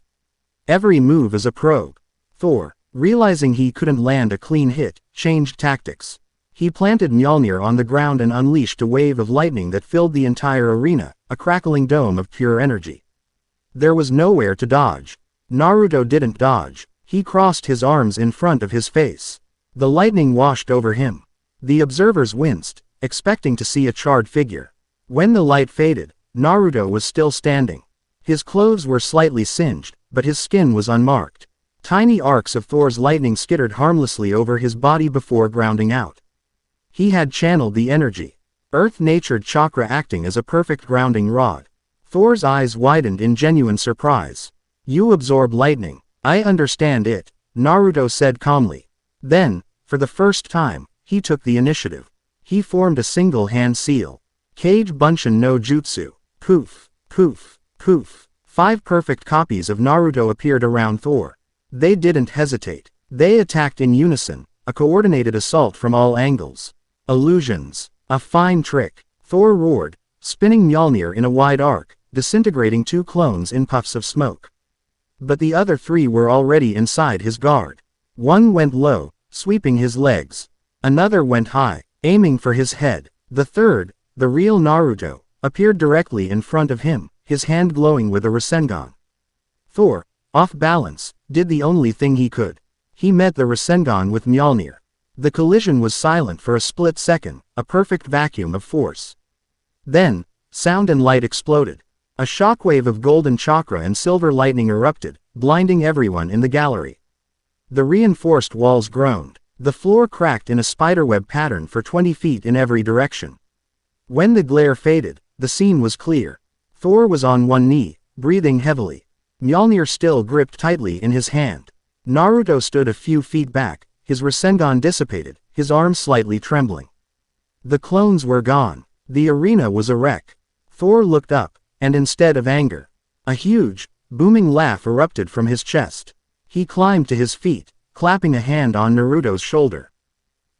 Every move is a probe. Thor, realizing he couldn't land a clean hit, changed tactics. He planted Mjolnir on the ground and unleashed a wave of lightning that filled the entire arena, a crackling dome of pure energy. There was nowhere to dodge. Naruto didn't dodge. He crossed his arms in front of his face. The lightning washed over him. The observers winced, expecting to see a charred figure. When the light faded, Naruto was still standing. His clothes were slightly singed, but his skin was unmarked. Tiny arcs of Thor's lightning skittered harmlessly over his body before grounding out. He had channeled the energy. Earth-natured chakra acting as a perfect grounding rod. Thor's eyes widened in genuine surprise. You absorb lightning. I understand it, Naruto said calmly. Then, for the first time, he took the initiative. He formed a single hand seal. Kage Bunshin no Jutsu. Poof, poof, poof. 5 perfect copies of Naruto appeared around Thor. They didn't hesitate. They attacked in unison, a coordinated assault from all angles. Illusions. A fine trick. Thor roared, spinning Mjolnir in a wide arc, disintegrating 2 clones in puffs of smoke. But the other 3 were already inside his guard. One went low, sweeping his legs. Another went high, aiming for his head. The third, the real Naruto, appeared directly in front of him, his hand glowing with a Rasengan. Thor, off balance, did the only thing he could. He met the Rasengan with Mjolnir. The collision was silent for a split second, a perfect vacuum of force. Then, sound and light exploded. A shockwave of golden chakra and silver lightning erupted, blinding everyone in the gallery. The reinforced walls groaned. The floor cracked in a spiderweb pattern for 20 feet in every direction. When the glare faded, the scene was clear. Thor was on one knee, breathing heavily. Mjolnir still gripped tightly in his hand. Naruto stood a few feet back, his Rasengan dissipated, his arms slightly trembling. The clones were gone. The arena was a wreck. Thor looked up, and instead of anger, a huge, booming laugh erupted from his chest. He climbed to his feet, clapping a hand on Naruto's shoulder.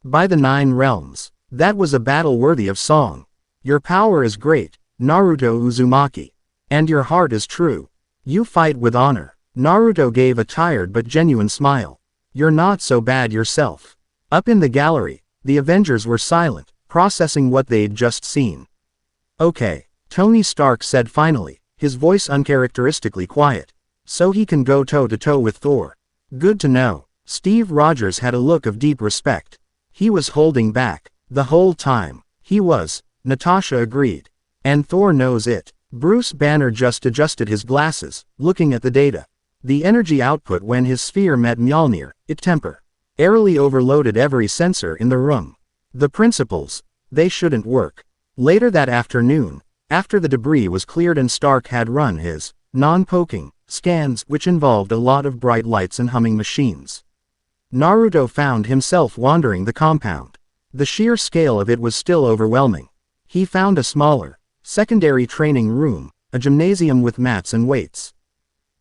By the 9 realms, that was a battle worthy of song. Your power is great, Naruto Uzumaki. And your heart is true. You fight with honor. Naruto gave a tired but genuine smile. You're not so bad yourself. Up in the gallery, the Avengers were silent, processing what they'd just seen. Okay, Tony Stark said finally, his voice uncharacteristically quiet. So he can go toe-to-toe with Thor. Good to know. Steve Rogers had a look of deep respect. He was holding back. The whole time. He was, Natasha agreed. And Thor knows it. Bruce Banner just adjusted his glasses, looking at the data. The energy output when his sphere met Mjolnir, it temporarily overloaded every sensor in the room. The principles, they shouldn't work. Later that afternoon, after the debris was cleared and Stark had run his non-poking scans, which involved a lot of bright lights and humming machines, Naruto found himself wandering the compound. The sheer scale of it was still overwhelming. He found a smaller, secondary training room, a gymnasium with mats and weights.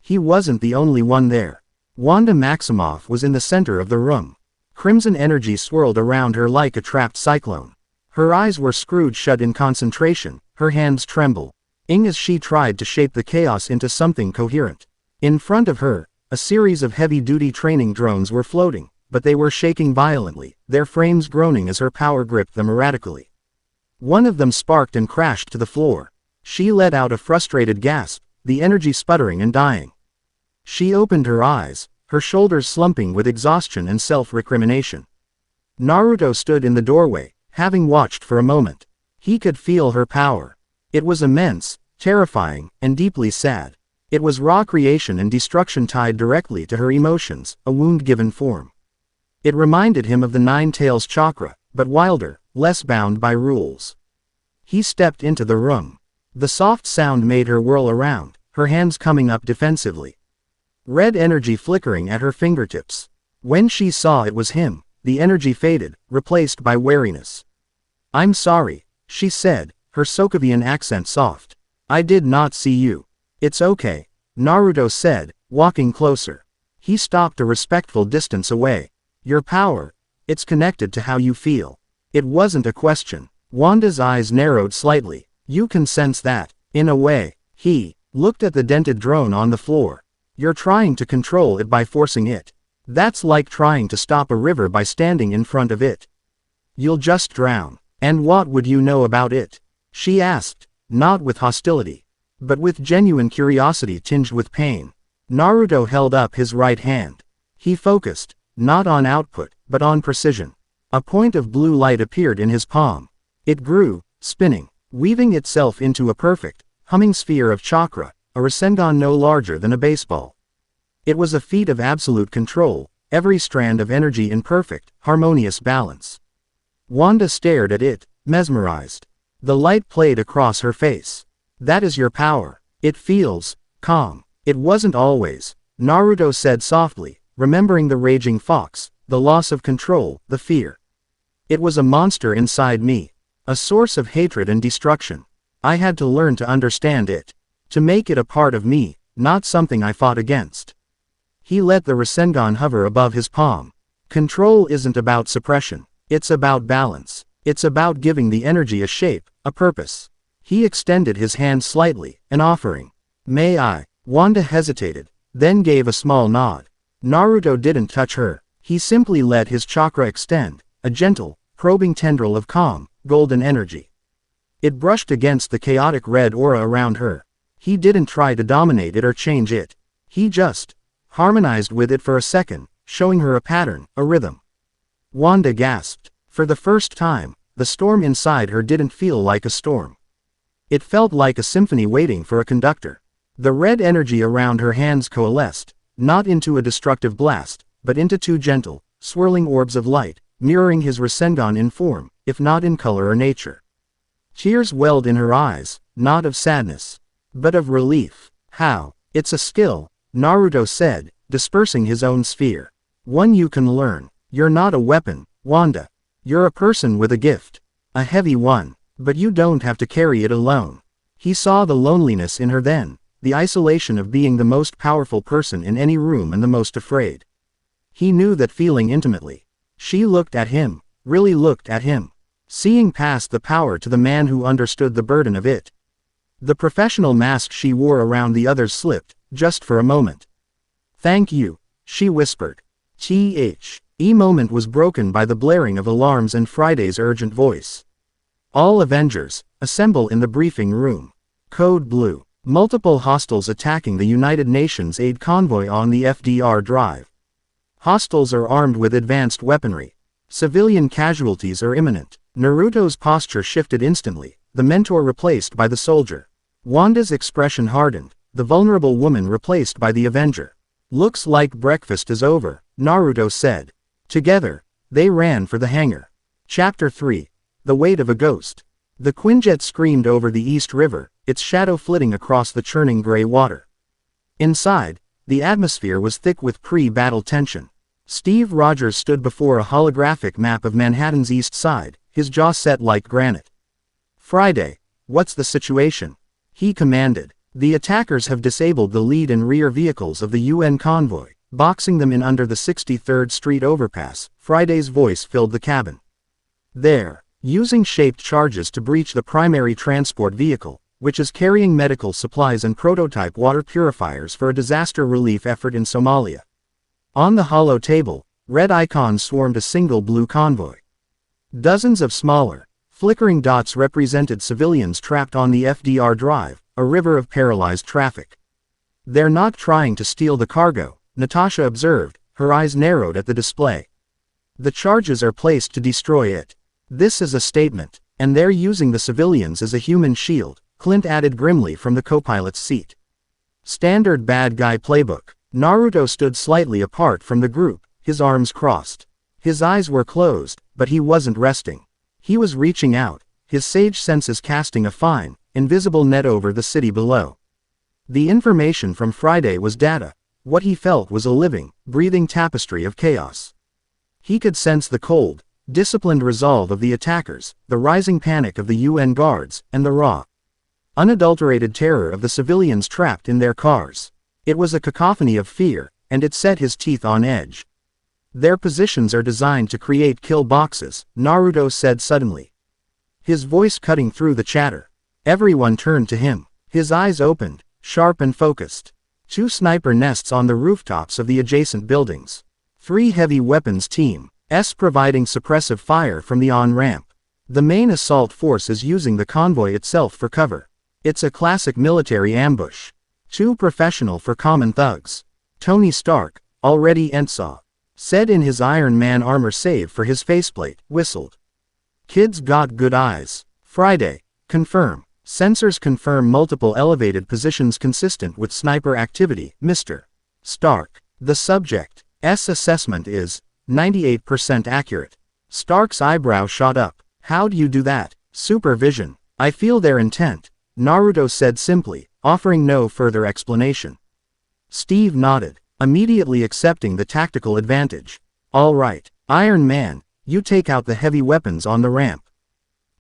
He wasn't the only one there. Wanda Maximoff was in the center of the room. Crimson energy swirled around her like a trapped cyclone. Her eyes were screwed shut in concentration, her hands trembled, as she tried to shape the chaos into something coherent. In front of her, a series of heavy-duty training drones were floating, but they were shaking violently, their frames groaning as her power gripped them erratically. One of them sparked and crashed to the floor. She let out a frustrated gasp, the energy sputtering and dying. She opened her eyes, her shoulders slumping with exhaustion and self-recrimination. Naruto stood in the doorway, having watched for a moment. He could feel her power. It was immense, terrifying, and deeply sad. It was raw creation and destruction tied directly to her emotions, a wound given form. It reminded him of the 9 Tails chakra, but wilder, less bound by rules. He stepped into the room. The soft sound made her whirl around, her hands coming up defensively. Red energy flickering at her fingertips. When she saw it was him, the energy faded, replaced by wariness. I'm sorry, she said, her Sokovian accent soft. I did not see you. It's okay, Naruto said, walking closer. He stopped a respectful distance away. Your power, it's connected to how you feel. It wasn't a question. Wanda's eyes narrowed slightly. You can sense that, in a way. He looked at the dented drone on the floor. You're trying to control it by forcing it. That's like trying to stop a river by standing in front of it. You'll just drown. And what would you know about it? She asked, not with hostility, but with genuine curiosity tinged with pain. Naruto held up his right hand. He focused, not on output, but on precision. A point of blue light appeared in his palm. It grew, spinning, weaving itself into a perfect, humming sphere of chakra, a Rasengan no larger than a baseball. It was a feat of absolute control, every strand of energy in perfect, harmonious balance. Wanda stared at it, mesmerized. The light played across her face. That is your power. It feels calm. It wasn't always, Naruto said softly, remembering the raging fox, the loss of control, the fear. It was a monster inside me. A source of hatred and destruction. I had to learn to understand it. To make it a part of me, not something I fought against. He let the Rasengan hover above his palm. Control isn't about suppression. It's about balance. It's about giving the energy a shape, a purpose. He extended his hand slightly, an offering. May I? Wanda hesitated, then gave a small nod. Naruto didn't touch her. He simply let his chakra extend, a gentle, probing tendril of calm, golden energy. It brushed against the chaotic red aura around her. He didn't try to dominate it or change it. He just harmonized with it for a second, showing her a pattern, a rhythm. Wanda gasped. For the first time, the storm inside her didn't feel like a storm. It felt like a symphony waiting for a conductor. The red energy around her hands coalesced, not into a destructive blast, but into two gentle, swirling orbs of light, mirroring his Rasengan in form, if not in color or nature. Tears welled in her eyes, not of sadness, but of relief. How? It's a skill, Naruto said, dispersing his own sphere. One you can learn. You're not a weapon, Wanda. You're a person with a gift. A heavy one. But you don't have to carry it alone. He saw the loneliness in her then, the isolation of being the most powerful person in any room and the most afraid. He knew that feeling intimately. She looked at him, really looked at him, seeing past the power to the man who understood the burden of it. The professional mask she wore around the others slipped, just for a moment. Thank you, she whispered. The moment was broken by the blaring of alarms and Friday's urgent voice. All Avengers, assemble in the briefing room. Code Blue. Multiple hostiles attacking the United Nations aid convoy on the FDR drive. Hostiles are armed with advanced weaponry. Civilian casualties are imminent. Naruto's posture shifted instantly, the mentor replaced by the soldier. Wanda's expression hardened, the vulnerable woman replaced by the Avenger. Looks like breakfast is over, Naruto said. Together, they ran for the hangar. Chapter 3. The Weight of a Ghost. The Quinjet screamed over the East River, its shadow flitting across the churning gray water. Inside, the atmosphere was thick with pre-battle tension. Steve Rogers stood before a holographic map of Manhattan's east side, his jaw set like granite. Friday, what's the situation? He commanded. The attackers have disabled the lead and rear vehicles of the UN convoy, boxing them in under the 63rd Street overpass. Friday's voice filled the cabin. They're using shaped charges to breach the primary transport vehicle, which is carrying medical supplies and prototype water purifiers for a disaster relief effort in Somalia. On the hollow table, red icons swarmed a single blue convoy. Dozens of smaller, flickering dots represented civilians trapped on the FDR drive, a river of paralyzed traffic. They're not trying to steal the cargo, Natasha observed, her eyes narrowed at the display. The charges are placed to destroy it. This is a statement, and they're using the civilians as a human shield, Clint added grimly from the co-pilot's seat. Standard bad guy playbook. Naruto stood slightly apart from the group, his arms crossed. His eyes were closed, but he wasn't resting. He was reaching out, his sage senses casting a fine, invisible net over the city below. The information from Friday was data. What he felt was a living, breathing tapestry of chaos. He could sense the cold, disciplined resolve of the attackers, the rising panic of the UN guards, and the raw, unadulterated terror of the civilians trapped in their cars. It was a cacophony of fear, and it set his teeth on edge. Their positions are designed to create kill boxes, Naruto said suddenly. His voice cutting through the chatter. Everyone turned to him. His eyes opened, sharp and focused. 2 sniper nests on the rooftops of the adjacent buildings. 3 heavy weapons teams providing suppressive fire from the on-ramp. The main assault force is using the convoy itself for cover. It's a classic military ambush. Too professional for common thugs. Tony Stark, already Ensaw, said in his Iron Man armor save for his faceplate, whistled. Kid's got good eyes. Friday, confirm. Sensors confirm multiple elevated positions consistent with sniper activity, Mr. Stark. The subject's assessment is 98% accurate. Stark's eyebrow shot up. How'd you do that? Supervision. I feel their intent, Naruto said simply, offering no further explanation. Steve nodded, immediately accepting the tactical advantage. All right, Iron Man, you take out the heavy weapons on the ramp.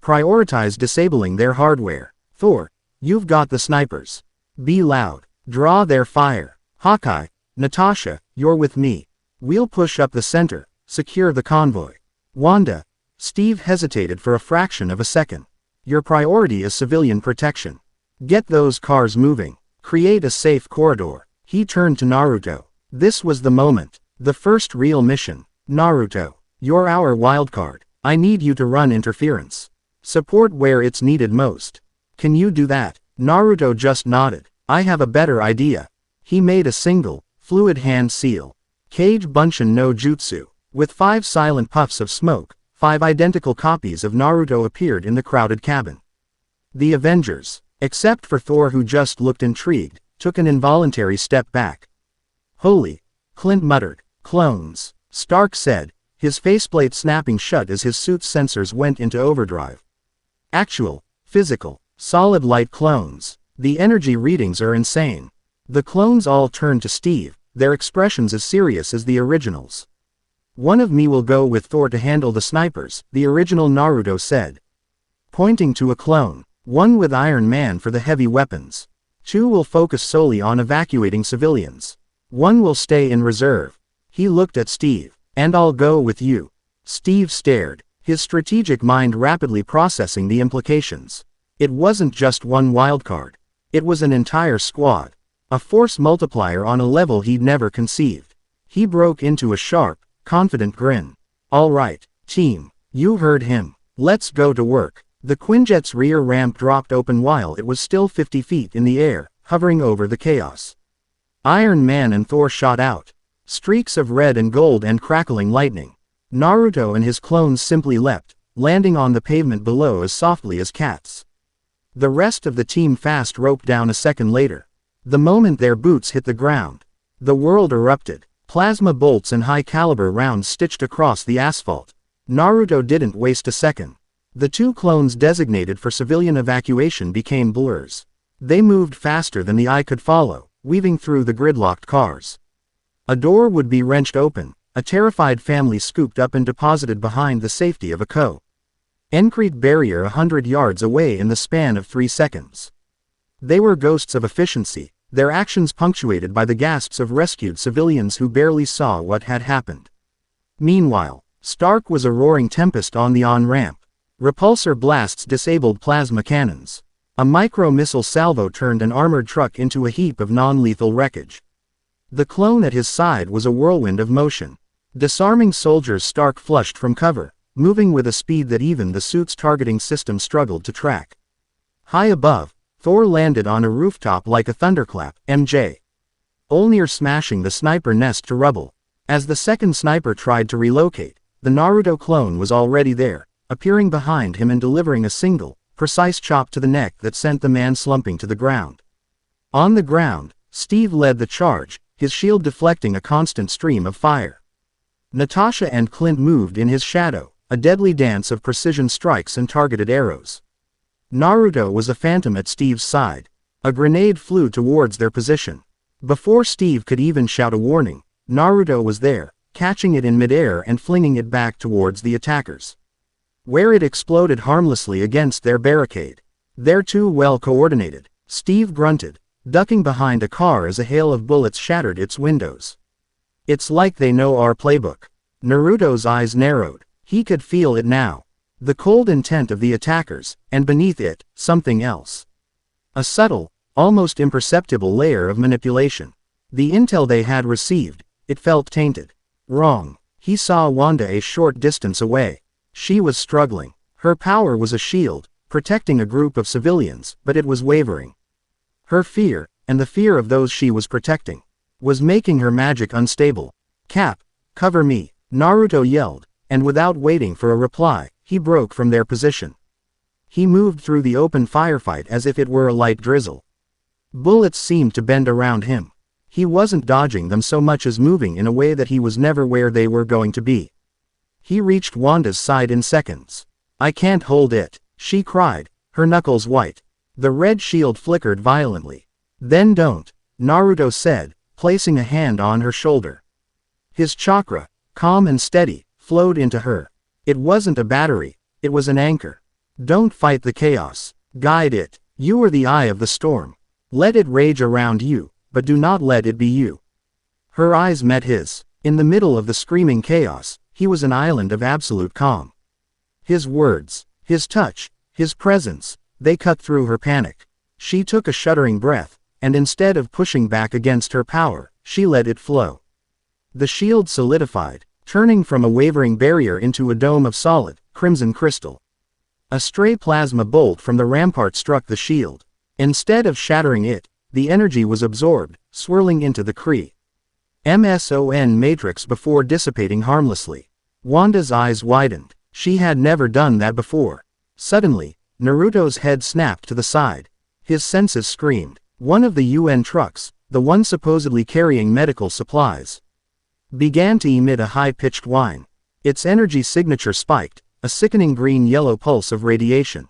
Prioritize disabling their hardware. Thor, you've got the snipers. Be loud. Draw their fire. Hawkeye, Natasha, you're with me. We'll push up the center, secure the convoy. Wanda, Steve hesitated for a fraction of a second. Your priority is civilian protection. Get those cars moving. Create a safe corridor. He turned to Naruto. This was the moment. The first real mission. Naruto, you're our wildcard. I need you to run interference. Support where it's needed most. Can you do that? Naruto just nodded. I have a better idea. He made a single, fluid hand seal. Kage Bunshin no Jutsu. With 5 silent puffs of smoke, 5 identical copies of Naruto appeared in the crowded cabin. The Avengers, except for Thor who just looked intrigued, took an involuntary step back. Holy, Clint muttered. Clones, Stark said, his faceplate snapping shut as his suit's sensors went into overdrive. Actual, physical, solid light clones. The energy readings are insane. The clones all turned to Steve, their expressions as serious as the originals. One of me will go with Thor to handle the snipers, the original Naruto said. Pointing to a clone, one with Iron Man for the heavy weapons. 2 will focus solely on evacuating civilians. 1 will stay in reserve. He looked at Steve. And I'll go with you. Steve stared, his strategic mind rapidly processing the implications. It wasn't just one wildcard. It was an entire squad. A force multiplier on a level he'd never conceived. He broke into a sharp, confident grin. All right, team, you heard him. Let's go to work. The Quinjet's rear ramp dropped open while it was still 50 feet in the air, hovering over the chaos. Iron Man and Thor shot out. Streaks of red and gold and crackling lightning. Naruto and his clones simply leapt, landing on the pavement below as softly as cats. The rest of the team fast roped down a second later. The moment their boots hit the ground, the world erupted. Plasma bolts and high-caliber rounds stitched across the asphalt. Naruto didn't waste a second. The 2 clones designated for civilian evacuation became blurs. They moved faster than the eye could follow, weaving through the gridlocked cars. A door would be wrenched open, a terrified family scooped up and deposited behind the safety of a concrete barrier 100 yards away in the span of 3 seconds. They were ghosts of efficiency, their actions punctuated by the gasps of rescued civilians who barely saw what had happened. Meanwhile, Stark was a roaring tempest on the on-ramp. Repulsor blasts disabled plasma cannons. A micro-missile salvo turned an armored truck into a heap of non-lethal wreckage. The clone at his side was a whirlwind of motion. Disarming soldiers Stark flushed from cover, moving with a speed that even the suit's targeting system struggled to track. High above, Thor landed on a rooftop like a thunderclap, MJ. Olnir smashing the sniper nest to rubble. As the second sniper tried to relocate, the Naruto clone was already there, appearing behind him and delivering a single, precise chop to the neck that sent the man slumping to the ground. On the ground, Steve led the charge, his shield deflecting a constant stream of fire. Natasha and Clint moved in his shadow, a deadly dance of precision strikes and targeted arrows. Naruto was a phantom at Steve's side. A grenade flew towards their position. Before Steve could even shout a warning, Naruto was there, catching it in midair and flinging it back towards the attackers, where it exploded harmlessly against their barricade. They're too well coordinated, Steve grunted, ducking behind a car as a hail of bullets shattered its windows. It's like they know our playbook. Naruto's eyes narrowed. He could feel it now. The cold intent of the attackers, and beneath it, something else. A subtle, almost imperceptible layer of manipulation. The intel they had received, it felt tainted. Wrong. He saw Wanda a short distance away. She was struggling. Her power was a shield, protecting a group of civilians, but it was wavering. Her fear, and the fear of those she was protecting, was making her magic unstable. Cap, cover me, Naruto yelled, and without waiting for a reply, he broke from their position. He moved through the open firefight as if it were a light drizzle. Bullets seemed to bend around him. He wasn't dodging them so much as moving in a way that he was never where they were going to be. He reached Wanda's side in seconds. I can't hold it, she cried, her knuckles white. The red shield flickered violently. Then don't, Naruto said, placing a hand on her shoulder. His chakra, calm and steady, flowed into her. It wasn't a battery, it was an anchor. Don't fight the chaos. Guide it. You are the eye of the storm. Let it rage around you, but do not let it be you. Her eyes met his. In the middle of the screaming chaos, he was an island of absolute calm. His words, his touch, his presence, they cut through her panic. She took a shuddering breath, and instead of pushing back against her power, she let it flow. The shield solidified, turning from a wavering barrier into a dome of solid, crimson crystal. A stray plasma bolt from the rampart struck the shield. Instead of shattering it, the energy was absorbed, swirling into the MSON matrix before dissipating harmlessly. Wanda's eyes widened. She had never done that before. Suddenly, Naruto's head snapped to the side. His senses screamed. One of the UN trucks, the one supposedly carrying medical supplies, began to emit a high-pitched whine. Its energy signature spiked, a sickening green-yellow pulse of radiation.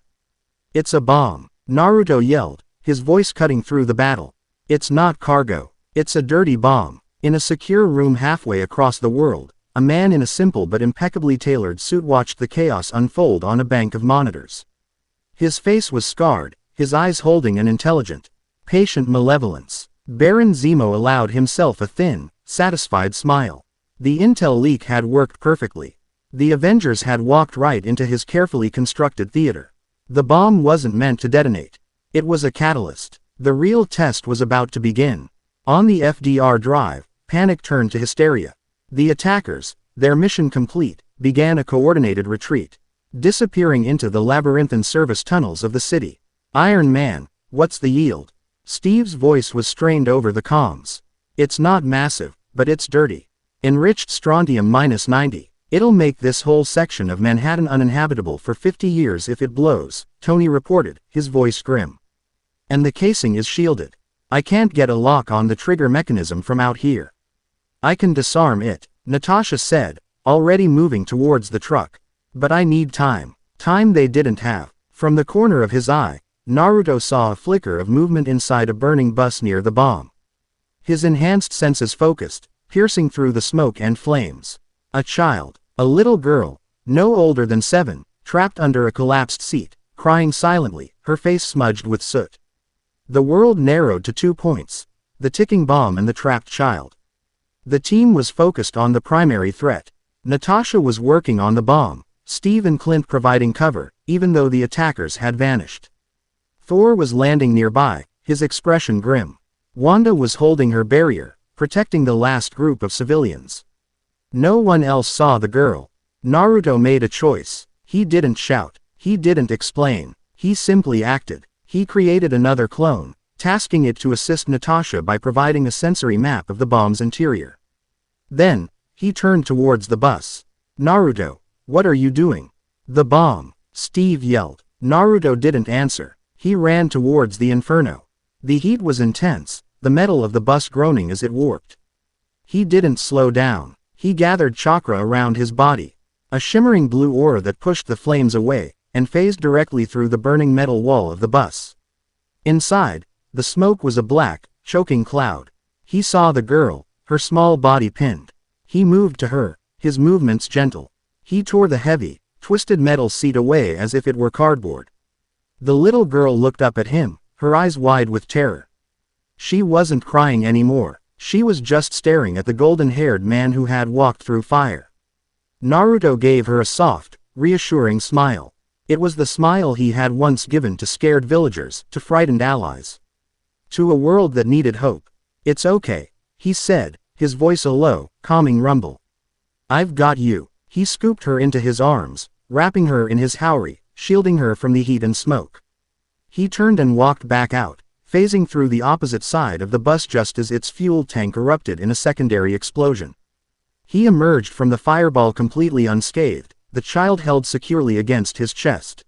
It's a bomb, Naruto yelled, his voice cutting through the battle. It's not cargo. It's a dirty bomb. In a secure room halfway across the world, a man in a simple but impeccably tailored suit watched the chaos unfold on a bank of monitors. His face was scarred, his eyes holding an intelligent, patient malevolence. Baron Zemo allowed himself a thin, satisfied smile. The intel leak had worked perfectly. The Avengers had walked right into his carefully constructed theater. The bomb wasn't meant to detonate. It was a catalyst. The real test was about to begin. On the FDR drive, panic turned to hysteria. The attackers, their mission complete, began a coordinated retreat, disappearing into the labyrinthine service tunnels of the city. Iron Man, what's the yield? Steve's voice was strained over the comms. It's not massive, but it's dirty. Enriched strontium -90. It'll make this whole section of Manhattan uninhabitable for 50 years if it blows, Tony reported, his voice grim. And the casing is shielded. I can't get a lock on the trigger mechanism from out here. I can disarm it, Natasha said, already moving towards the truck. But I need time. Time they didn't have. From the corner of his eye, Naruto saw a flicker of movement inside a burning bus near the bomb. His enhanced senses focused, piercing through the smoke and flames. A child, a little girl, no older than 7, trapped under a collapsed seat, crying silently, her face smudged with soot. The world narrowed to 2 points: the ticking bomb and the trapped child. The team was focused on the primary threat. Natasha was working on the bomb, Steve and Clint providing cover, even though the attackers had vanished. Thor was landing nearby, his expression grim. Wanda was holding her barrier, protecting the last group of civilians. No one else saw the girl. Naruto made a choice. He didn't shout. He didn't explain. He simply acted. He created another clone, tasking it to assist Natasha by providing a sensory map of the bomb's interior. Then, he turned towards the bus. Naruto, what are you doing? The bomb, Steve yelled. Naruto didn't answer. He ran towards the inferno. The heat was intense, the metal of the bus groaning as it warped. He didn't slow down. He gathered chakra around his body, a shimmering blue aura that pushed the flames away, and phased directly through the burning metal wall of the bus. Inside, the smoke was a black, choking cloud. He saw the girl, her small body pinned. He moved to her, his movements gentle. He tore the heavy, twisted metal seat away as if it were cardboard. The little girl looked up at him, her eyes wide with terror. She wasn't crying anymore. She was just staring at the golden-haired man who had walked through fire. Naruto gave her a soft, reassuring smile. It was the smile he had once given to scared villagers, to frightened allies. To a world that needed hope. It's okay, he said, his voice a low, calming rumble. I've got you. He scooped her into his arms, wrapping her in his haori, shielding her from the heat and smoke. He turned and walked back out, phasing through the opposite side of the bus just as its fuel tank erupted in a secondary explosion. He emerged from the fireball completely unscathed, the child held securely against his chest.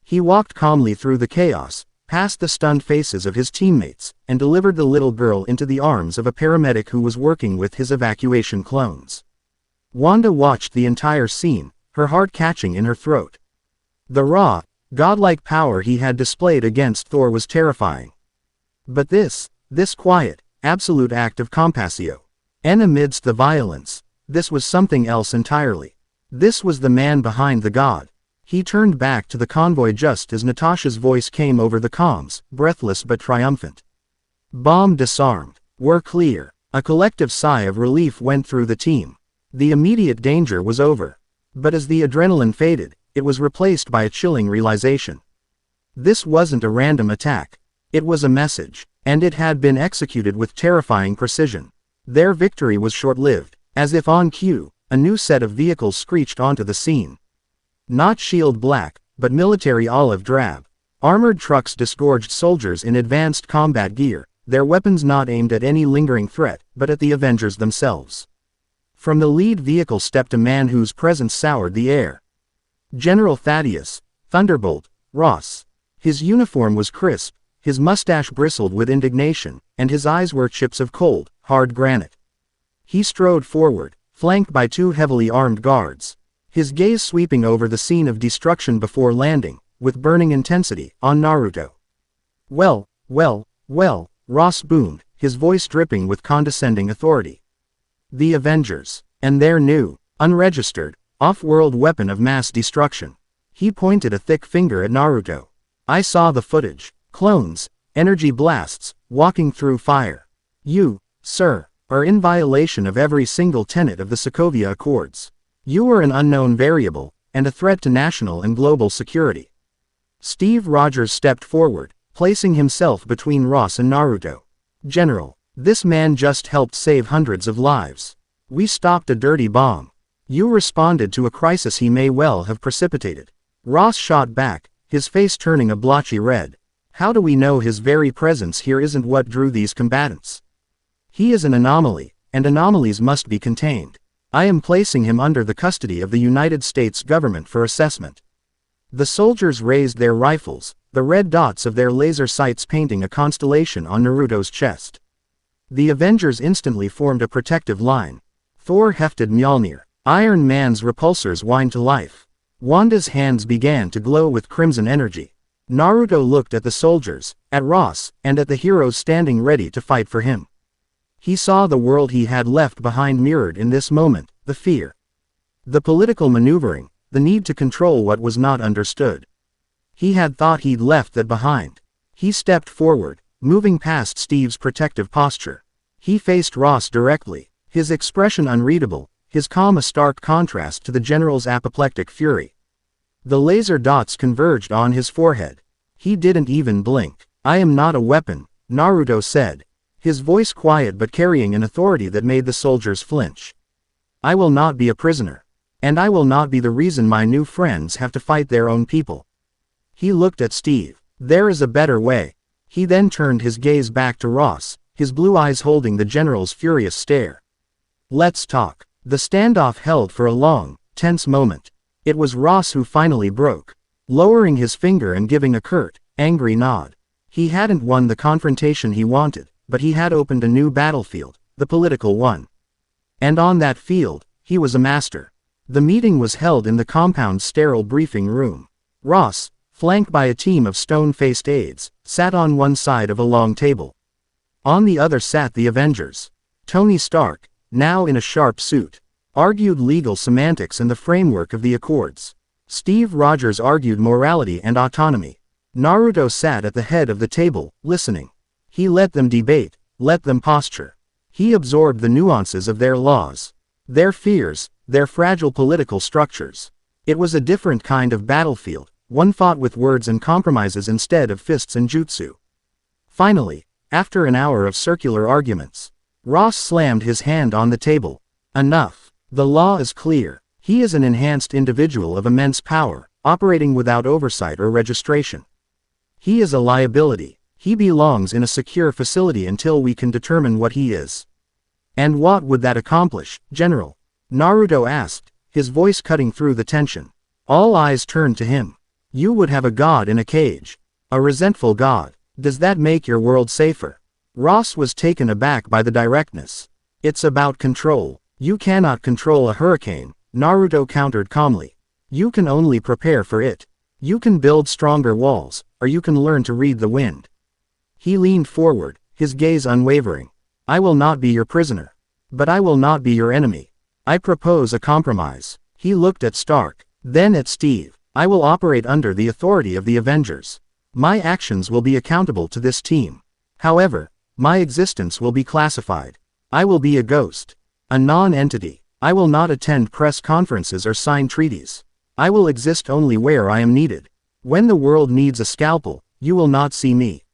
He walked calmly through the chaos, past the stunned faces of his teammates, and delivered the little girl into the arms of a paramedic who was working with his evacuation clones. Wanda watched the entire scene, her heart catching in her throat. The raw, Godlike power he had displayed against Thor was terrifying. But this quiet, absolute act of compassio, and amidst the violence, this was something else entirely. This was the man behind the god. He turned back to the convoy just as Natasha's voice came over the comms, breathless but triumphant. Bomb disarmed. We're clear. A collective sigh of relief went through the team. The immediate danger was over. But as the adrenaline faded, it was replaced by a chilling realization. This wasn't a random attack. It was a message, and it had been executed with terrifying precision. Their victory was short-lived. As if on cue, a new set of vehicles screeched onto the scene. Not shield black, but military olive drab. Armored trucks disgorged soldiers in advanced combat gear, their weapons not aimed at any lingering threat, but at the Avengers themselves. From the lead vehicle stepped a man whose presence soured the air. General Thaddeus, Thunderbolt, Ross. His uniform was crisp, his mustache bristled with indignation, and his eyes were chips of cold, hard granite. He strode forward, flanked by two heavily armed guards, his gaze sweeping over the scene of destruction before landing, with burning intensity, on Naruto. Well, Ross boomed, his voice dripping with condescending authority. The Avengers, and their new, unregistered, off-world weapon of mass destruction. He pointed a thick finger at Naruto. I saw the footage. Clones, energy blasts, walking through fire. You, sir, are in violation of every single tenet of the Sokovia Accords. You are an unknown variable, and a threat to national and global security. Steve Rogers stepped forward, placing himself between Ross and Naruto. General, this man just helped save hundreds of lives. We stopped a dirty bomb. You responded to a crisis he may well have precipitated. Ross shot back, his face turning a blotchy red. How do we know his very presence here isn't what drew these combatants? He is an anomaly, and anomalies must be contained. I am placing him under the custody of the United States government for assessment. The soldiers raised their rifles, the red dots of their laser sights painting a constellation on Naruto's chest. The Avengers instantly formed a protective line. Thor hefted Mjolnir. Iron Man's repulsors whined to life. Wanda's hands began to glow with crimson energy. Naruto looked at the soldiers, at Ross, and at the heroes standing ready to fight for him. He saw the world he had left behind mirrored in this moment, the fear. The political maneuvering, the need to control what was not understood. He had thought he'd left that behind. He stepped forward, moving past Steve's protective posture. He faced Ross directly, his expression unreadable, his calm a stark contrast to the general's apoplectic fury. The laser dots converged on his forehead. He didn't even blink. I am not a weapon, Naruto said, his voice quiet but carrying an authority that made the soldiers flinch. I will not be a prisoner. And I will not be the reason my new friends have to fight their own people. He looked at Steve. There is a better way. He then turned his gaze back to Ross, his blue eyes holding the general's furious stare. Let's talk. The standoff held for a long, tense moment. It was Ross who finally broke, lowering his finger and giving a curt, angry nod. He hadn't won the confrontation he wanted, but he had opened a new battlefield, the political one. And on that field, he was a master. The meeting was held in the compound's sterile briefing room. Ross, flanked by a team of stone-faced aides, sat on one side of a long table. On the other sat the Avengers. Tony Stark, now in a sharp suit, argued legal semantics and the framework of the Accords. Steve Rogers argued morality and autonomy. Naruto sat at the head of the table, listening. He let them debate, let them posture. He absorbed the nuances of their laws, their fears, their fragile political structures. It was a different kind of battlefield, one fought with words and compromises instead of fists and jutsu. Finally, after an hour of circular arguments, Ross slammed his hand on the table. Enough. The law is clear. He is an enhanced individual of immense power, operating without oversight or registration. He is a liability. He belongs in a secure facility until we can determine what he is. And what would that accomplish, General? Naruto asked, his voice cutting through the tension. All eyes turned to him. You would have a god in a cage. A resentful god. Does that make your world safer? Ross was taken aback by the directness. It's about control. You cannot control a hurricane, Naruto countered calmly. You can only prepare for it. You can build stronger walls, or you can learn to read the wind. He leaned forward, his gaze unwavering. I will not be your prisoner. But I will not be your enemy. I propose a compromise. He looked at Stark, then at Steve. I will operate under the authority of the Avengers. My actions will be accountable to this team. However, my existence will be classified. I will be a ghost. A non-entity. I will not attend press conferences or sign treaties. I will exist only where I am needed. When the world needs a scalpel, you will not see me.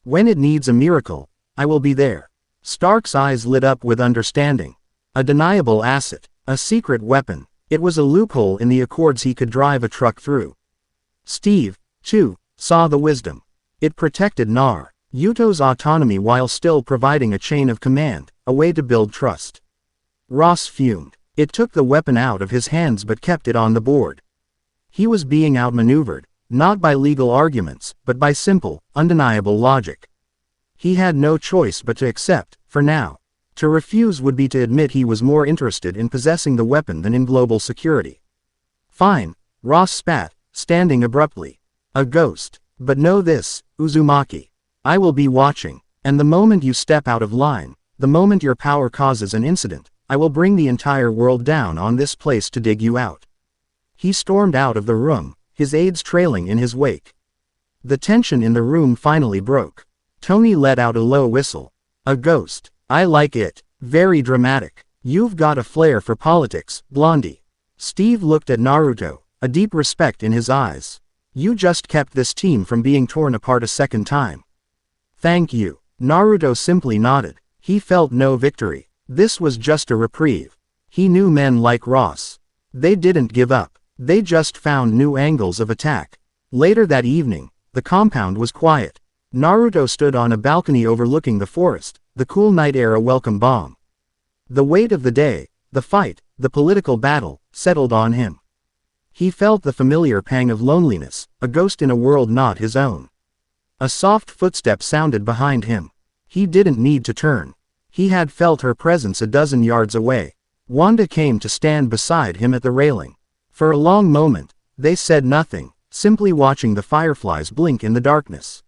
When it needs a miracle, I will be there. Stark's eyes lit up with understanding. A deniable asset. A secret weapon. It was a loophole in the accords he could drive a truck through. Steve, too, saw the wisdom. It protected Naruto's autonomy while still providing a chain of command, a way to build trust. Ross fumed. It took the weapon out of his hands but kept it on the board. He was being outmaneuvered, not by legal arguments, but by simple, undeniable logic. He had no choice but to accept, for now. To refuse would be to admit he was more interested in possessing the weapon than in global security. Fine, Ross spat, standing abruptly. A ghost. But know this, Uzumaki. I will be watching, and the moment you step out of line, the moment your power causes an incident, I will bring the entire world down on this place to dig you out. He stormed out of the room, his aides trailing in his wake. The tension in the room finally broke. Tony let out a low whistle. A ghost. I like it. Very dramatic. You've got a flair for politics, Blondie. Steve looked at Naruto, a deep respect in his eyes. You just kept this team from being torn apart a second time. Thank you. Naruto simply nodded. He felt no victory. This was just a reprieve. He knew men like Ross. They didn't give up. They just found new angles of attack. Later that evening, the compound was quiet. Naruto stood on a balcony overlooking the forest, the cool night air a welcome balm. The weight of the day, the fight, the political battle, settled on him. He felt the familiar pang of loneliness, a ghost in a world not his own. A soft footstep sounded behind him. He didn't need to turn. He had felt her presence a dozen yards away. Wanda came to stand beside him at the railing. For a long moment, they said nothing, simply watching the fireflies blink in the darkness.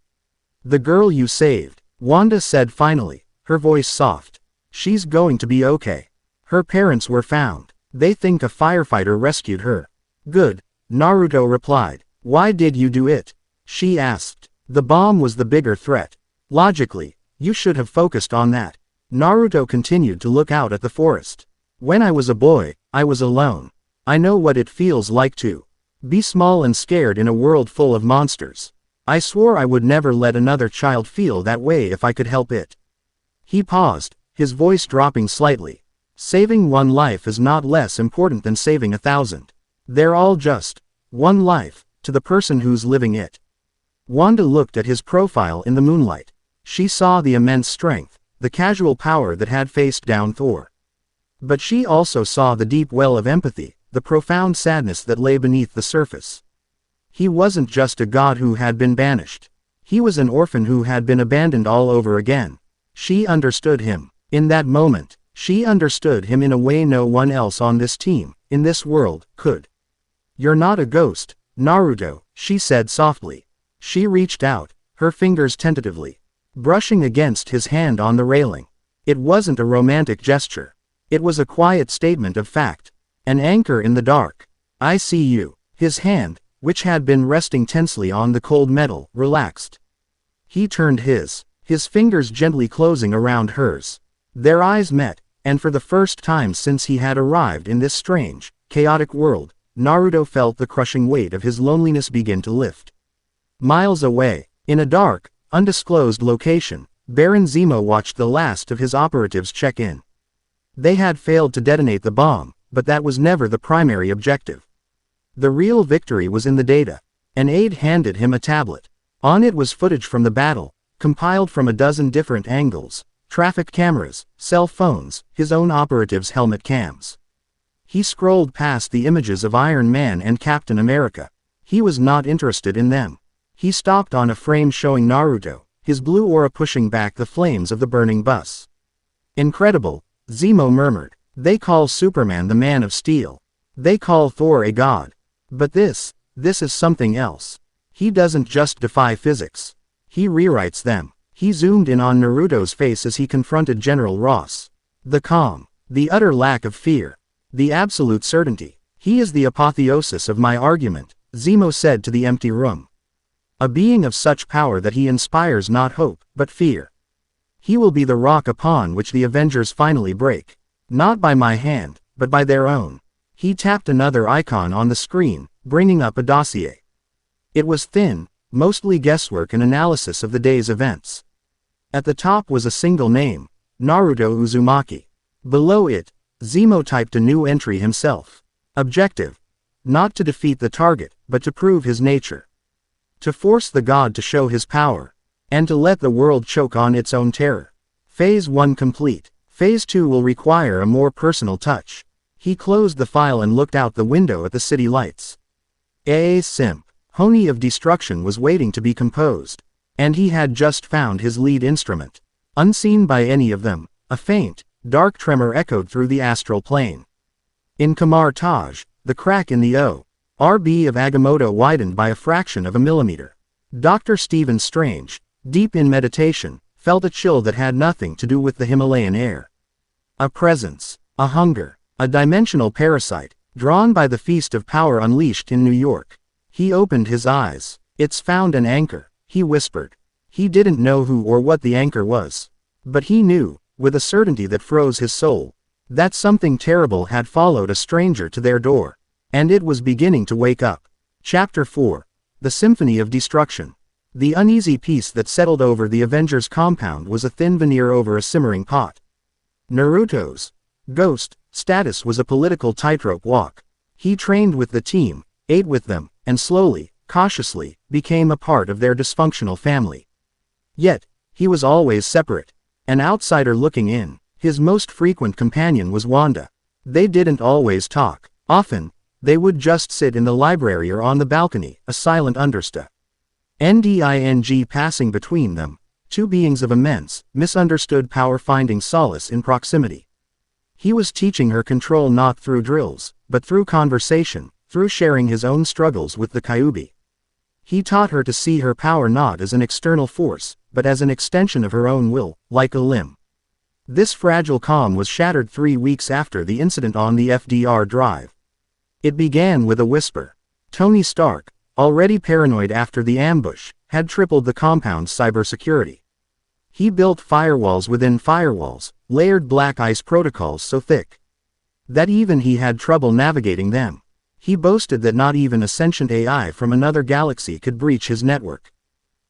The girl you saved, Wanda said finally, her voice soft. She's going to be okay. Her parents were found. They think a firefighter rescued her. Good, Naruto replied. Why did you do it? She asked. The bomb was the bigger threat. Logically, you should have focused on that. Naruto continued to look out at the forest. When I was a boy, I was alone. I know what it feels like to be small and scared in a world full of monsters. I swore I would never let another child feel that way if I could help it. He paused, his voice dropping slightly. Saving one life is not less important than saving 1,000. They're all just one life, to the person who's living it. Wanda looked at his profile in the moonlight. She saw the immense strength, the casual power that had faced down Thor. But she also saw the deep well of empathy, the profound sadness that lay beneath the surface. He wasn't just a god who had been banished. He was an orphan who had been abandoned all over again. She understood him. In that moment, she understood him in a way no one else on this team, in this world, could. You're not a ghost, Naruto, she said softly. She reached out, her fingers tentatively brushing against his hand on the railing. It wasn't a romantic gesture. It was a quiet statement of fact. An anchor in the dark. I see you. His hand, which had been resting tensely on the cold metal, relaxed. He turned his fingers gently closing around hers. Their eyes met, and for the first time since he had arrived in this strange, chaotic world, Naruto felt the crushing weight of his loneliness begin to lift. Miles away, in a dark, undisclosed location, Baron Zemo watched the last of his operatives check in. They had failed to detonate the bomb, but that was never the primary objective. The real victory was in the data. An aide handed him a tablet. On it was footage from the battle, compiled from a dozen different angles, traffic cameras, cell phones, his own operatives' helmet cams. He scrolled past the images of Iron Man and Captain America. He was not interested in them. He stopped on a frame showing Naruto, his blue aura pushing back the flames of the burning bus. Incredible, Zemo murmured. They call Superman the Man of Steel. They call Thor a god. But this, This is something else. He doesn't just defy physics. He rewrites them. He zoomed in on Naruto's face as he confronted General Ross. The calm. The utter lack of fear. The absolute certainty. He is the apotheosis of my argument, Zemo said to the empty room. A being of such power that he inspires not hope, but fear. He will be the rock upon which the Avengers finally break. Not by my hand, but by their own. He tapped another icon on the screen, bringing up a dossier. It was thin, mostly guesswork and analysis of the day's events. At the top was a single name, Naruto Uzumaki. Below it, Zemo typed a new entry himself. Objective. Not to defeat the target, but to prove his nature. To force the god to show his power. And to let the world choke on its own terror. Phase 1 complete. Phase 2 will require a more personal touch. He closed the file and looked out the window at the city lights. Simp. Honi of Destruction was waiting to be composed. And he had just found his lead instrument. Unseen by any of them, a faint, dark tremor echoed through the astral plane. In Kamar Taj, the crack in the O.R.B. of Agamotto widened by a fraction of a millimeter. Dr. Stephen Strange, deep in meditation, felt a chill that had nothing to do with the Himalayan air. A presence, a hunger, a dimensional parasite, drawn by the feast of power unleashed in New York. He opened his eyes. It's found an anchor, he whispered. He didn't know who or what the anchor was. But he knew, with a certainty that froze his soul, that something terrible had followed a stranger to their door. And it was beginning to wake up. Chapter 4. The Symphony of Destruction. The uneasy peace that settled over the Avengers compound was a thin veneer over a simmering pot. Naruto's ghost status was a political tightrope walk. He trained with the team, ate with them, and slowly, cautiously, became a part of their dysfunctional family. Yet, he was always separate. An outsider looking in. His most frequent companion was Wanda. They didn't always talk. Often, they would just sit in the library or on the balcony, a silent understudy. Passing between them, two beings of immense, misunderstood power finding solace in proximity. He was teaching her control not through drills, but through conversation, through sharing his own struggles with the Kyuubi. He taught her to see her power not as an external force, but as an extension of her own will, like a limb. This fragile calm was shattered 3 weeks after the incident on the FDR drive. It began with a whisper. Tony Stark, already paranoid after the ambush, had tripled the compound's cybersecurity. He built firewalls within firewalls, layered black ice protocols so thick that even he had trouble navigating them. He boasted that not even a sentient AI from another galaxy could breach his network.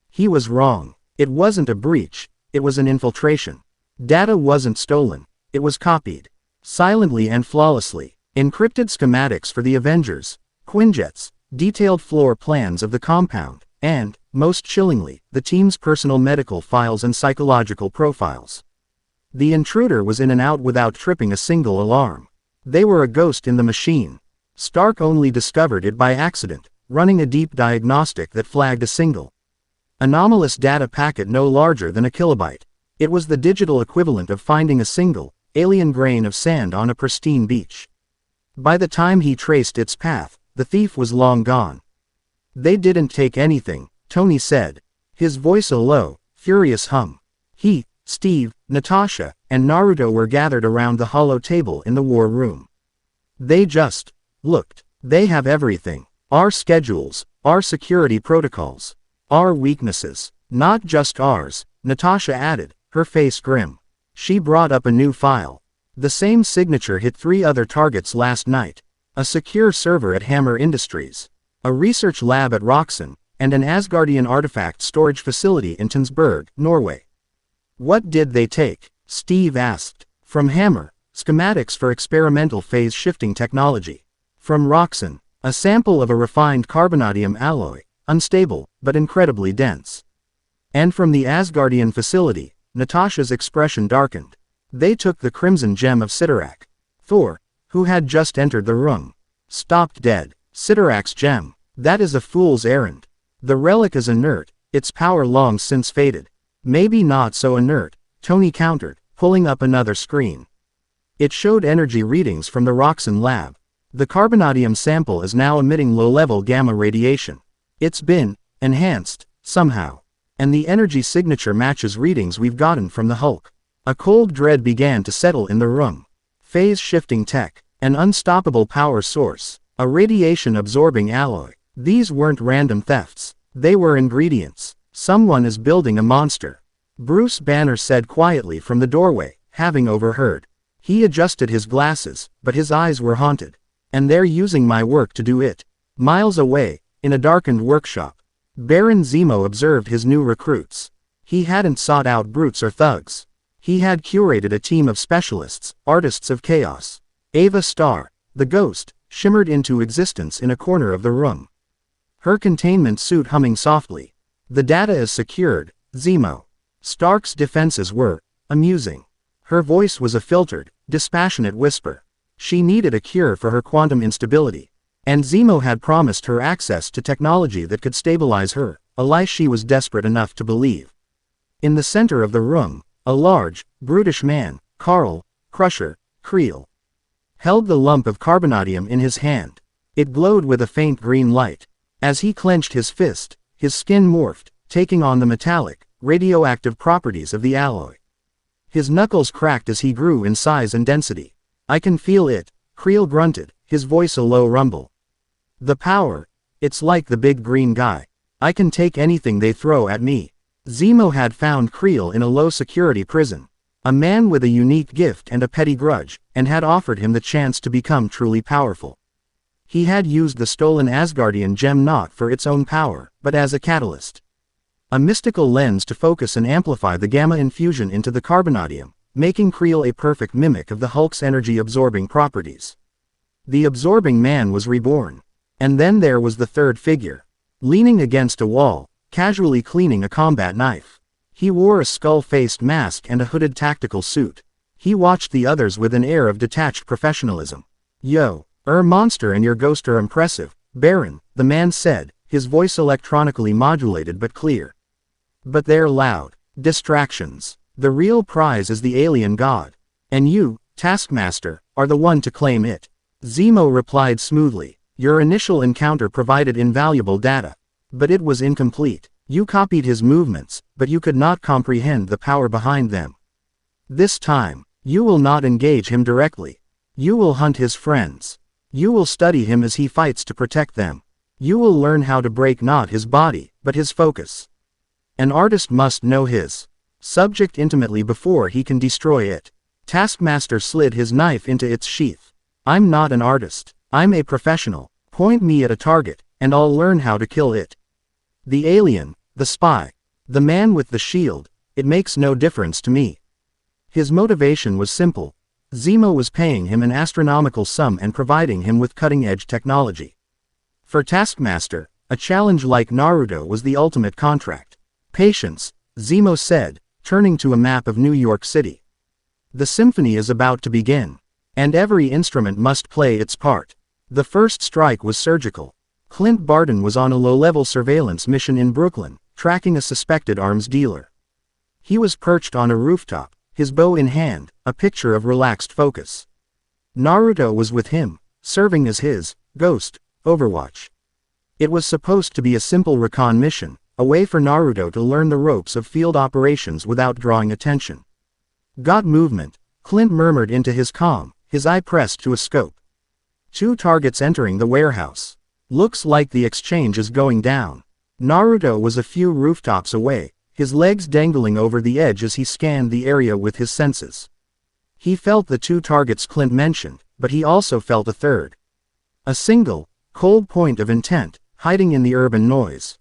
He was wrong. It wasn't a breach, it was an infiltration. Data wasn't stolen, it was copied. Silently and flawlessly. Encrypted schematics for the Avengers, Quinjets, detailed floor plans of the compound, and, most chillingly, the team's personal medical files and psychological profiles. The intruder was in and out without tripping a single alarm. They were a ghost in the machine. Stark only discovered it by accident, running a deep diagnostic that flagged a single anomalous data packet no larger than a kilobyte. It was the digital equivalent of finding a single, alien grain of sand on a pristine beach. By the time he traced its path, the thief was long gone. They didn't take anything, Tony said, his voice a low, furious hum. He, Steve, Natasha, and Naruto were gathered around the hollow table in the war room. They just looked. They have everything. Our schedules, our security protocols, our weaknesses. Not just ours, Natasha added, her face grim. She brought up a new file. The same signature hit 3 other targets last night. A secure server at Hammer Industries, a research lab at Roxxon, and an Asgardian artifact storage facility in Tønsberg, Norway. What did they take? Steve asked. From Hammer, schematics for experimental phase shifting technology. From Roxxon, a sample of a refined carbonadium alloy, unstable, but incredibly dense. And from the Asgardian facility, Natasha's expression darkened. They took the crimson gem of Sidorak. Thor, who had just entered the room, stopped dead. Sidorak's gem. That is a fool's errand. The relic is inert, its power long since faded. Maybe not so inert, Tony countered, pulling up another screen. It showed energy readings from the Roxxon lab. The carbonadium sample is now emitting low-level gamma radiation. It's been enhanced, somehow. And the energy signature matches readings we've gotten from the Hulk. A cold dread began to settle in the room. Phase-shifting tech. An unstoppable power source. A radiation-absorbing alloy. These weren't random thefts. They were ingredients. Someone is building a monster. Bruce Banner said quietly from the doorway, having overheard. He adjusted his glasses, but his eyes were haunted. And they're using my work to do it. Miles away, in a darkened workshop, Baron Zemo observed his new recruits. He hadn't sought out brutes or thugs. He had curated a team of specialists, artists of chaos. Ava Starr, the ghost, shimmered into existence in a corner of the room. Her containment suit humming softly. The data is secured, Zemo. Stark's defenses were amusing. Her voice was a filtered, dispassionate whisper. She needed a cure for her quantum instability. And Zemo had promised her access to technology that could stabilize her, a lie she was desperate enough to believe. In the center of the room, a large, brutish man, Karl Crusher Creel, held the lump of carbonadium in his hand. It glowed with a faint green light. As he clenched his fist, his skin morphed, taking on the metallic, radioactive properties of the alloy. His knuckles cracked as he grew in size and density. I can feel it, Creel grunted, his voice a low rumble. The power, it's like the big green guy. I can take anything they throw at me. Zemo had found Creel in a low-security prison. A man with a unique gift and a petty grudge, and had offered him the chance to become truly powerful. He had used the stolen Asgardian gem not for its own power, but as a catalyst. A mystical lens to focus and amplify the gamma infusion into the carbonadium, making Creel a perfect mimic of the Hulk's energy-absorbing properties. The absorbing man was reborn. And then there was the third figure. Leaning against a wall, casually cleaning a combat knife. He wore a skull-faced mask and a hooded tactical suit. He watched the others with an air of detached professionalism. Yo, monster and your ghost are impressive, Baron, the man said, his voice electronically modulated but clear. But they're loud. Distractions. The real prize is the alien god. And you, Taskmaster, are the one to claim it. Zemo replied smoothly. Your initial encounter provided invaluable data. But it was incomplete. You copied his movements, but you could not comprehend the power behind them. This time, you will not engage him directly. You will hunt his friends. You will study him as he fights to protect them. You will learn how to break not his body, but his focus. An artist must know his subject intimately before he can destroy it. Taskmaster slid his knife into its sheath. I'm not an artist. I'm a professional. Point me at a target, and I'll learn how to kill it. The alien, the spy, the man with the shield, it makes no difference to me. His motivation was simple. Zemo was paying him an astronomical sum and providing him with cutting-edge technology. For Taskmaster, a challenge like Naruto was the ultimate contract. Patience, Zemo said, turning to a map of New York City. The symphony is about to begin. And every instrument must play its part. The first strike was surgical. Clint Barton was on a low-level surveillance mission in Brooklyn, tracking a suspected arms dealer. He was perched on a rooftop, his bow in hand, a picture of relaxed focus. Naruto was with him, serving as his ghost, Overwatch. It was supposed to be a simple recon mission, a way for Naruto to learn the ropes of field operations without drawing attention. Got movement, Clint murmured into his comm, his eye pressed to a scope. 2 targets entering the warehouse. Looks like the exchange is going down. Naruto was a few rooftops away, his legs dangling over the edge as he scanned the area with his senses. He felt the 2 targets Clint mentioned, but he also felt a third. A single, cold point of intent, hiding in the urban noise.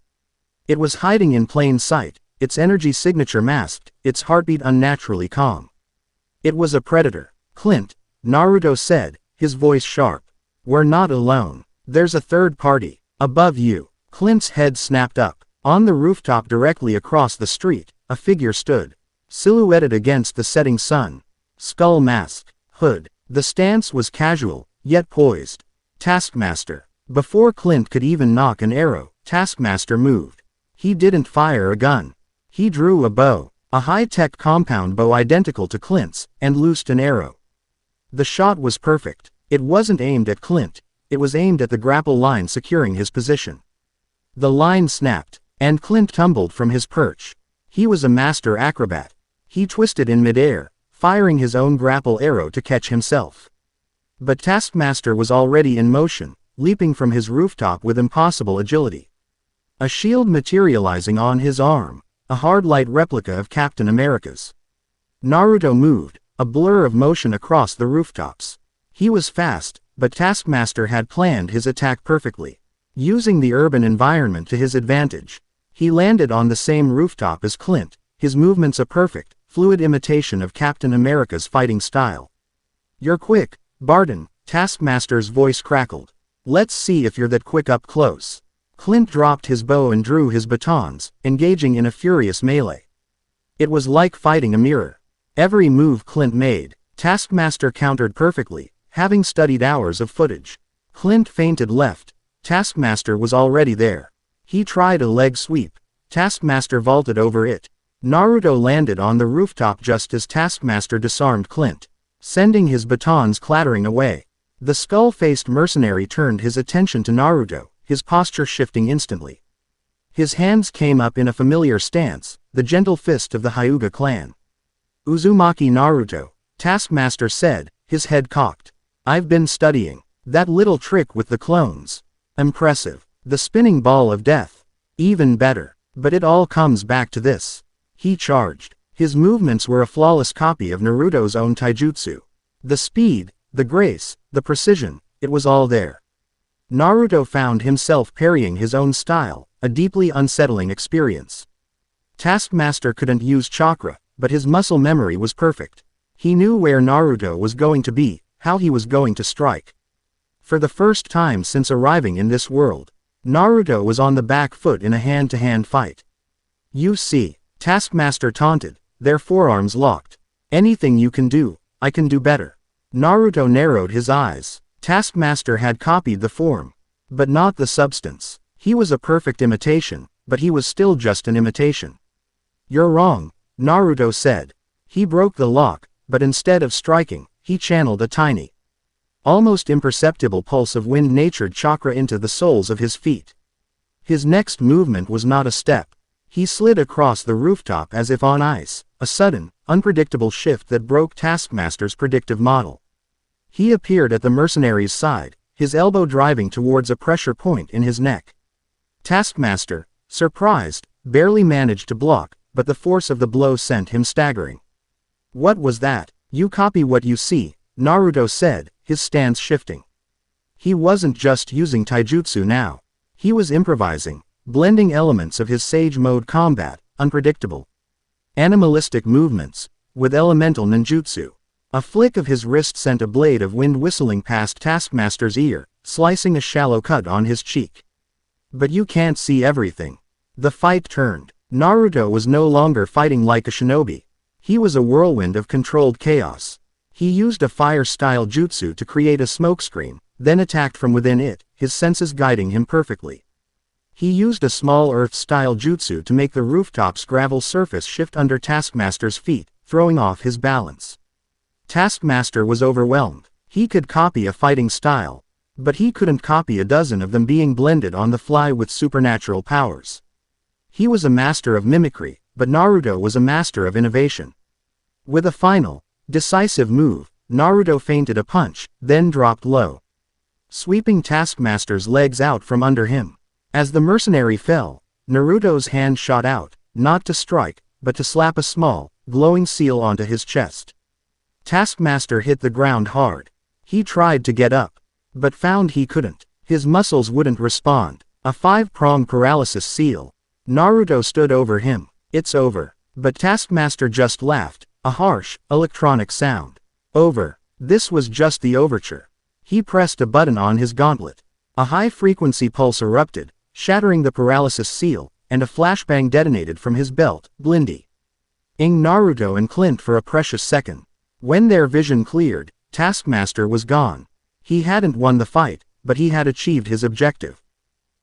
It was hiding in plain sight, its energy signature masked, its heartbeat unnaturally calm. It was a predator. Clint, Naruto said, his voice sharp. We're not alone. There's a third party. Above you. Clint's head snapped up. On the rooftop directly across the street, a figure stood. Silhouetted against the setting sun. Skull mask. Hood. The stance was casual, yet poised. Taskmaster. Before Clint could even knock an arrow, Taskmaster moved. He didn't fire a gun. He drew a bow. A high-tech compound bow identical to Clint's, and loosed an arrow. The shot was perfect. It wasn't aimed at Clint, it was aimed at the grapple line securing his position. The line snapped, and Clint tumbled from his perch. He was a master acrobat. He twisted in midair, firing his own grapple arrow to catch himself. But Taskmaster was already in motion, leaping from his rooftop with impossible agility. A shield materializing on his arm, a hard-light replica of Captain America's. Naruto moved, a blur of motion across the rooftops. He was fast, but Taskmaster had planned his attack perfectly. Using the urban environment to his advantage, he landed on the same rooftop as Clint, his movements a perfect, fluid imitation of Captain America's fighting style. "You're quick, Barton," Taskmaster's voice crackled. "Let's see if you're that quick up close." Clint dropped his bow and drew his batons, engaging in a furious melee. It was like fighting a mirror. Every move Clint made, Taskmaster countered perfectly, having studied hours of footage. Clint feinted left. Taskmaster was already there. He tried a leg sweep. Taskmaster vaulted over it. Naruto landed on the rooftop just as Taskmaster disarmed Clint, sending his batons clattering away. The skull-faced mercenary turned his attention to Naruto, his posture shifting instantly. His hands came up in a familiar stance, the gentle fist of the Hyuga clan. "Uzumaki Naruto," Taskmaster said, his head cocked. "I've been studying that little trick with the clones. Impressive. The spinning ball of death. Even better. But it all comes back to this." He charged. His movements were a flawless copy of Naruto's own taijutsu. The speed, the grace, the precision, it was all there. Naruto found himself parrying his own style, a deeply unsettling experience. Taskmaster couldn't use chakra, but his muscle memory was perfect. He knew where Naruto was going to be, how he was going to strike. For the first time since arriving in this world, Naruto was on the back foot in a hand-to-hand fight. "You see," Taskmaster taunted, their forearms locked. "Anything you can do, I can do better." Naruto narrowed his eyes. Taskmaster had copied the form, but not the substance. He was a perfect imitation, but he was still just an imitation. "You're wrong," Naruto said. He broke the lock, but instead of striking, he channeled a tiny, almost imperceptible pulse of wind-natured chakra into the soles of his feet. His next movement was not a step. He slid across the rooftop as if on ice, a sudden, unpredictable shift that broke Taskmaster's predictive model. He appeared at the mercenary's side, his elbow driving towards a pressure point in his neck. Taskmaster, surprised, barely managed to block, but the force of the blow sent him staggering. "What was that?" "You copy what you see," Naruto said, his stance shifting. He wasn't just using taijutsu now. He was improvising, blending elements of his Sage Mode combat, unpredictable, animalistic movements, with elemental ninjutsu. A flick of his wrist sent a blade of wind whistling past Taskmaster's ear, slicing a shallow cut on his cheek. "But you can't see everything." The fight turned. Naruto was no longer fighting like a shinobi. He was a whirlwind of controlled chaos. He used a fire-style jutsu to create a smokescreen, then attacked from within it, his senses guiding him perfectly. He used a small earth-style jutsu to make the rooftop's gravel surface shift under Taskmaster's feet, throwing off his balance. Taskmaster was overwhelmed. He could copy a fighting style, but he couldn't copy a dozen of them being blended on the fly with supernatural powers. He was a master of mimicry, but Naruto was a master of innovation. With a final, decisive move, Naruto feinted a punch, then dropped low, sweeping Taskmaster's legs out from under him. As the mercenary fell, Naruto's hand shot out, not to strike, but to slap a small, glowing seal onto his chest. Taskmaster hit the ground hard. He tried to get up, but found he couldn't. His muscles wouldn't respond. A 5-prong paralysis seal. Naruto stood over him. "It's over." But Taskmaster just laughed, a harsh, electronic sound. "Over." This was just the overture. He pressed a button on his gauntlet. A high-frequency pulse erupted, shattering the paralysis seal, and a flashbang detonated from his belt, blinding Naruto and Clint for a precious second. When their vision cleared, Taskmaster was gone. He hadn't won the fight, but he had achieved his objective.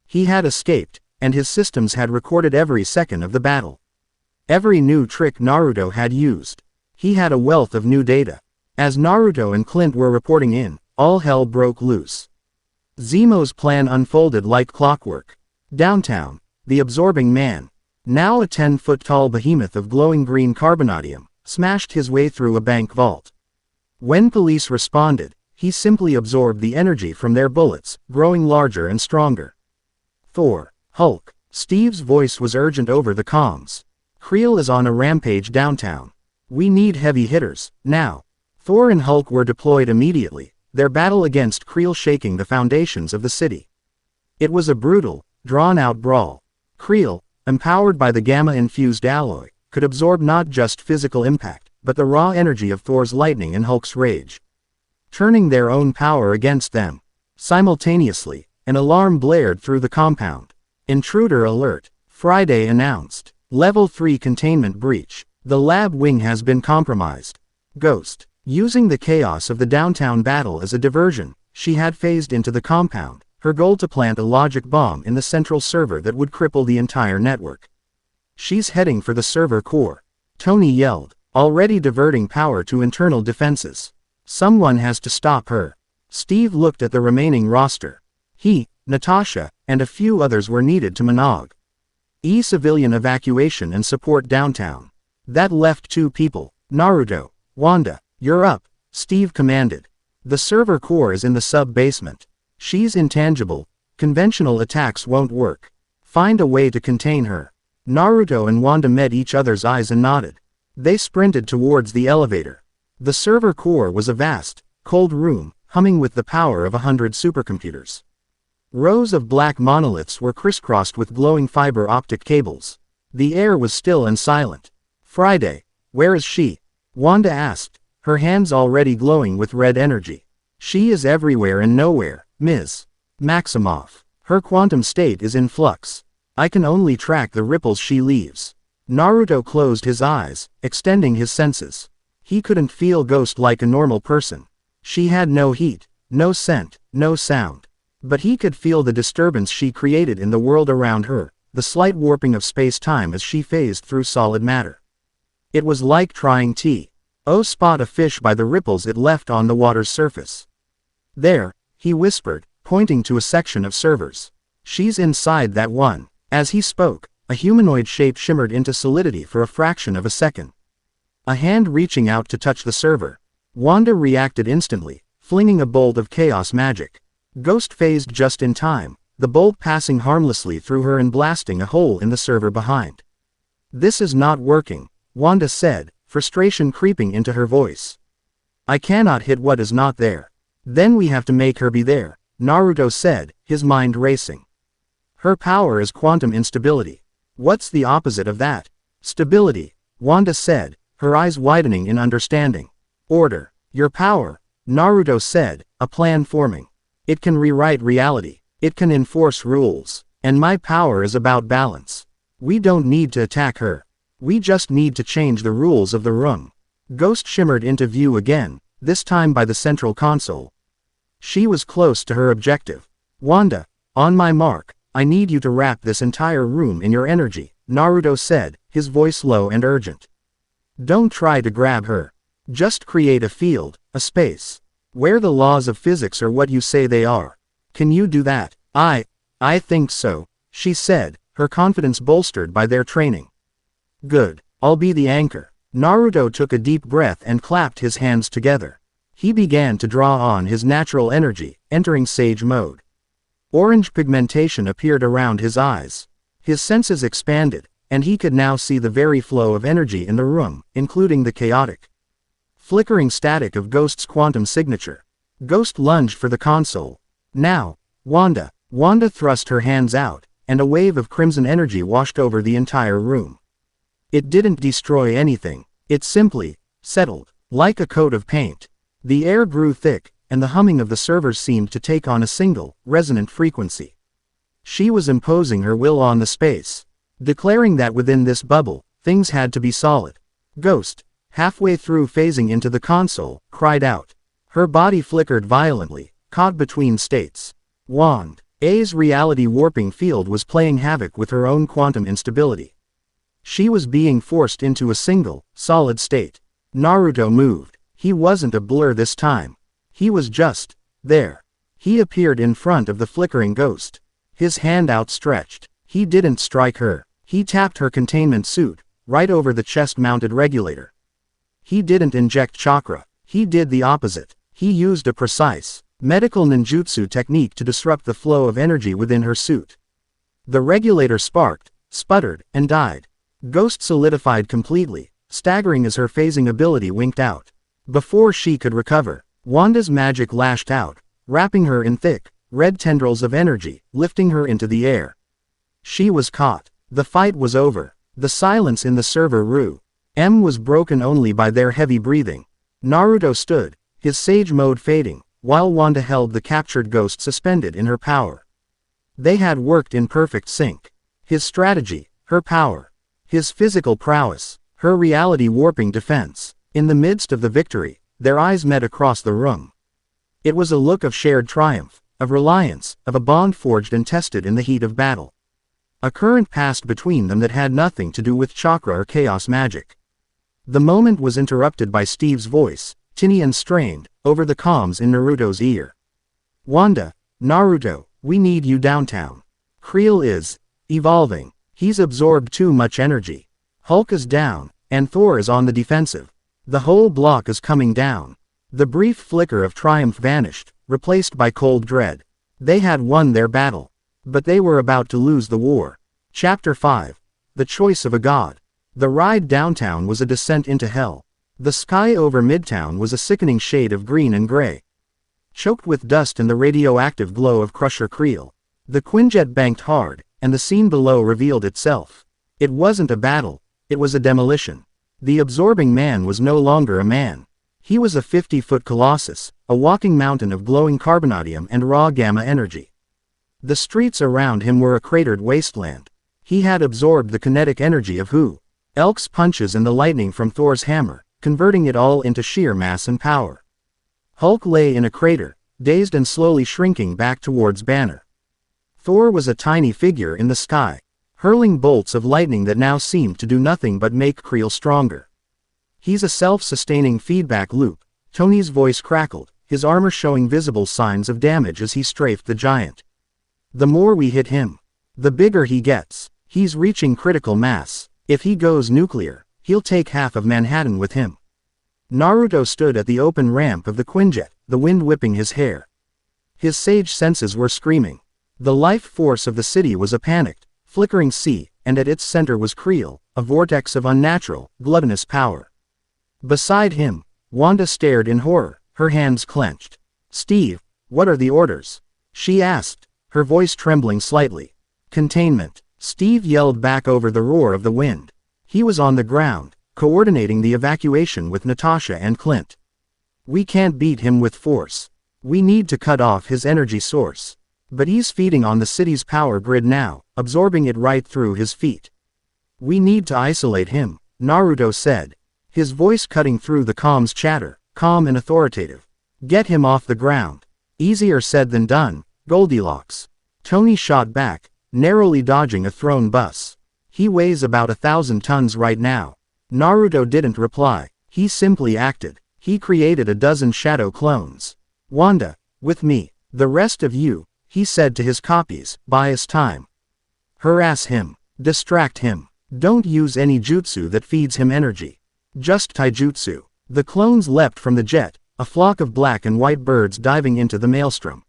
He had escaped, and his systems had recorded every second of the battle. Every new trick Naruto had used. He had a wealth of new data. As Naruto and Clint were reporting in, all hell broke loose. Zemo's plan unfolded like clockwork. Downtown, the absorbing man, now a 10-foot-tall behemoth of glowing green carbonadium, smashed his way through a bank vault. When police responded, he simply absorbed the energy from their bullets, growing larger and stronger. Thor, Hulk. Steve's voice was urgent over the comms. Creel is on a rampage downtown. We need heavy hitters, now. Thor and Hulk were deployed immediately, their battle against Creel shaking the foundations of the city. It was a brutal, drawn-out brawl. Creel, empowered by the gamma-infused alloy, could absorb not just physical impact, but the raw energy of Thor's lightning and Hulk's rage. Turning their own power against them. Simultaneously, an alarm blared through the compound. Intruder alert. Friday announced. Level 3 containment breach. The lab wing has been compromised. Ghost. Using the chaos of the downtown battle as a diversion, she had phased into the compound, her goal to plant a logic bomb in the central server that would cripple the entire network. She's heading for the server core. Tony yelled, already diverting power to internal defenses. Someone has to stop her. Steve looked at the remaining roster. He, Natasha, and a few others were needed to Monog. Civilian evacuation and support downtown. That left 2 people. Naruto, Wanda, you're up, Steve commanded. The server core is in the sub-basement. She's intangible. Conventional attacks won't work. Find a way to contain her. Naruto and Wanda met each other's eyes and nodded. They sprinted towards the elevator. The server core was a vast, cold room, humming with the power of 100 supercomputers. Rows of black monoliths were crisscrossed with glowing fiber optic cables. The air was still and silent. Friday, where is she? Wanda asked, her hands already glowing with red energy. She is everywhere and nowhere, Ms. Maximoff. Her quantum state is in flux. I can only track the ripples she leaves. Naruto closed his eyes, extending his senses. He couldn't feel Ghost like a normal person. She had no heat, no scent, no sound. But he could feel the disturbance she created in the world around her, the slight warping of space-time as she phased through solid matter. It was like trying to spot a fish by the ripples it left on the water's surface. There, he whispered, pointing to a section of servers. She's inside that one. As he spoke, a humanoid shape shimmered into solidity for a fraction of a second. A hand reaching out to touch the server. Wanda reacted instantly, flinging a bolt of chaos magic. Ghost phased just in time, the bolt passing harmlessly through her and blasting a hole in the server behind. This is not working, Wanda said, frustration creeping into her voice. I cannot hit what is not there. Then we have to make her be there, Naruto said, his mind racing. Her power is quantum instability. What's the opposite of that? Stability, Wanda said, her eyes widening in understanding. Order. Your power, Naruto said, a plan forming. It can rewrite reality. It can enforce rules. And my power is about balance. We don't need to attack her. We just need to change the rules of the room. Ghost shimmered into view again, this time by the central console. She was close to her objective. Wanda, on my mark, I need you to wrap this entire room in your energy, Naruto said, his voice low and urgent. Don't try to grab her. Just create a field, a space, where the laws of physics are what you say they are. Can you do that? I think so, she said, her confidence bolstered by their training. Good, I'll be the anchor. Naruto took a deep breath and clapped his hands together. He began to draw on his natural energy, entering sage mode. Orange pigmentation appeared around his eyes. His senses expanded, and he could now see the very flow of energy in the room, including the chaotic, flickering static of Ghost's quantum signature. Ghost lunged for the console. Now, Wanda. Wanda thrust her hands out, and a wave of crimson energy washed over the entire room. It didn't destroy anything. It simply settled, like a coat of paint. The air grew thick, and the humming of the servers seemed to take on a single, resonant frequency. She was imposing her will on the space, declaring that within this bubble, things had to be solid. Ghost, halfway through phasing into the console, cried out. Her body flickered violently, caught between states. Wanda's reality warping field was playing havoc with her own quantum instability. She was being forced into a single, solid state. Naruto moved. He wasn't a blur this time. He was just there. He appeared in front of the flickering ghost. His hand outstretched. He didn't strike her. He tapped her containment suit, right over the chest-mounted regulator. He didn't inject chakra. He did the opposite. He used a precise, medical ninjutsu technique to disrupt the flow of energy within her suit. The regulator sparked, sputtered, and died. Ghost solidified completely, staggering as her phasing ability winked out. Before she could recover, Wanda's magic lashed out, wrapping her in thick, red tendrils of energy, lifting her into the air. She was caught. The fight was over. The silence in the server room was broken only by their heavy breathing. Naruto stood, his sage mode fading, while Wanda held the captured ghost suspended in her power. They had worked in perfect sync. His strategy, her power. His physical prowess, her reality-warping defense. In the midst of the victory, their eyes met across the room. It was a look of shared triumph, of reliance, of a bond forged and tested in the heat of battle. A current passed between them that had nothing to do with chakra or chaos magic. The moment was interrupted by Steve's voice, tinny and strained, over the comms in Naruto's ear. "Wanda, Naruto, we need you downtown. Creel is evolving. He's absorbed too much energy. Hulk is down, and Thor is on the defensive. The whole block is coming down." The brief flicker of triumph vanished, replaced by cold dread. They had won their battle. But they were about to lose the war. Chapter 5. The Choice of a God. The ride downtown was a descent into hell. The sky over Midtown was a sickening shade of green and gray, choked with dust and the radioactive glow of Crusher Creel. The Quinjet banked hard, and the scene below revealed itself. It wasn't a battle, it was a demolition. The absorbing man was no longer a man. He was a 50-foot colossus, a walking mountain of glowing carbonadium and raw gamma energy. The streets around him were a cratered wasteland. He had absorbed the kinetic energy of Elk's punches and the lightning from Thor's hammer, converting it all into sheer mass and power. Hulk lay in a crater, dazed and slowly shrinking back towards Banner. Thor was a tiny figure in the sky, hurling bolts of lightning that now seemed to do nothing but make Creel stronger. "He's a self-sustaining feedback loop," Tony's voice crackled, his armor showing visible signs of damage as he strafed the giant. "The more we hit him, the bigger he gets. He's reaching critical mass. If he goes nuclear, he'll take half of Manhattan with him." Naruto stood at the open ramp of the Quinjet, the wind whipping his hair. His sage senses were screaming. The life force of the city was a panicked, flickering sea, and at its center was Creel, a vortex of unnatural, gluttonous power. Beside him, Wanda stared in horror, her hands clenched. "Steve, what are the orders?" she asked, her voice trembling slightly. "Containment," Steve yelled back over the roar of the wind. He was on the ground, coordinating the evacuation with Natasha and Clint. "We can't beat him with force. We need to cut off his energy source. But he's feeding on the city's power grid now, absorbing it right through his feet. We need to isolate him," Naruto said, his voice cutting through the comms chatter, calm and authoritative. "Get him off the ground." "Easier said than done, Goldilocks," Tony shot back, narrowly dodging a thrown bus. "He weighs about 1,000 tons right now." Naruto didn't reply, he simply acted. He created a dozen shadow clones. "Wanda, with me. The rest of you," he said to his copies, "buy us time. Harass him. Distract him. Don't use any jutsu that feeds him energy. Just taijutsu." The clones leapt from the jet, a flock of black and white birds diving into the maelstrom.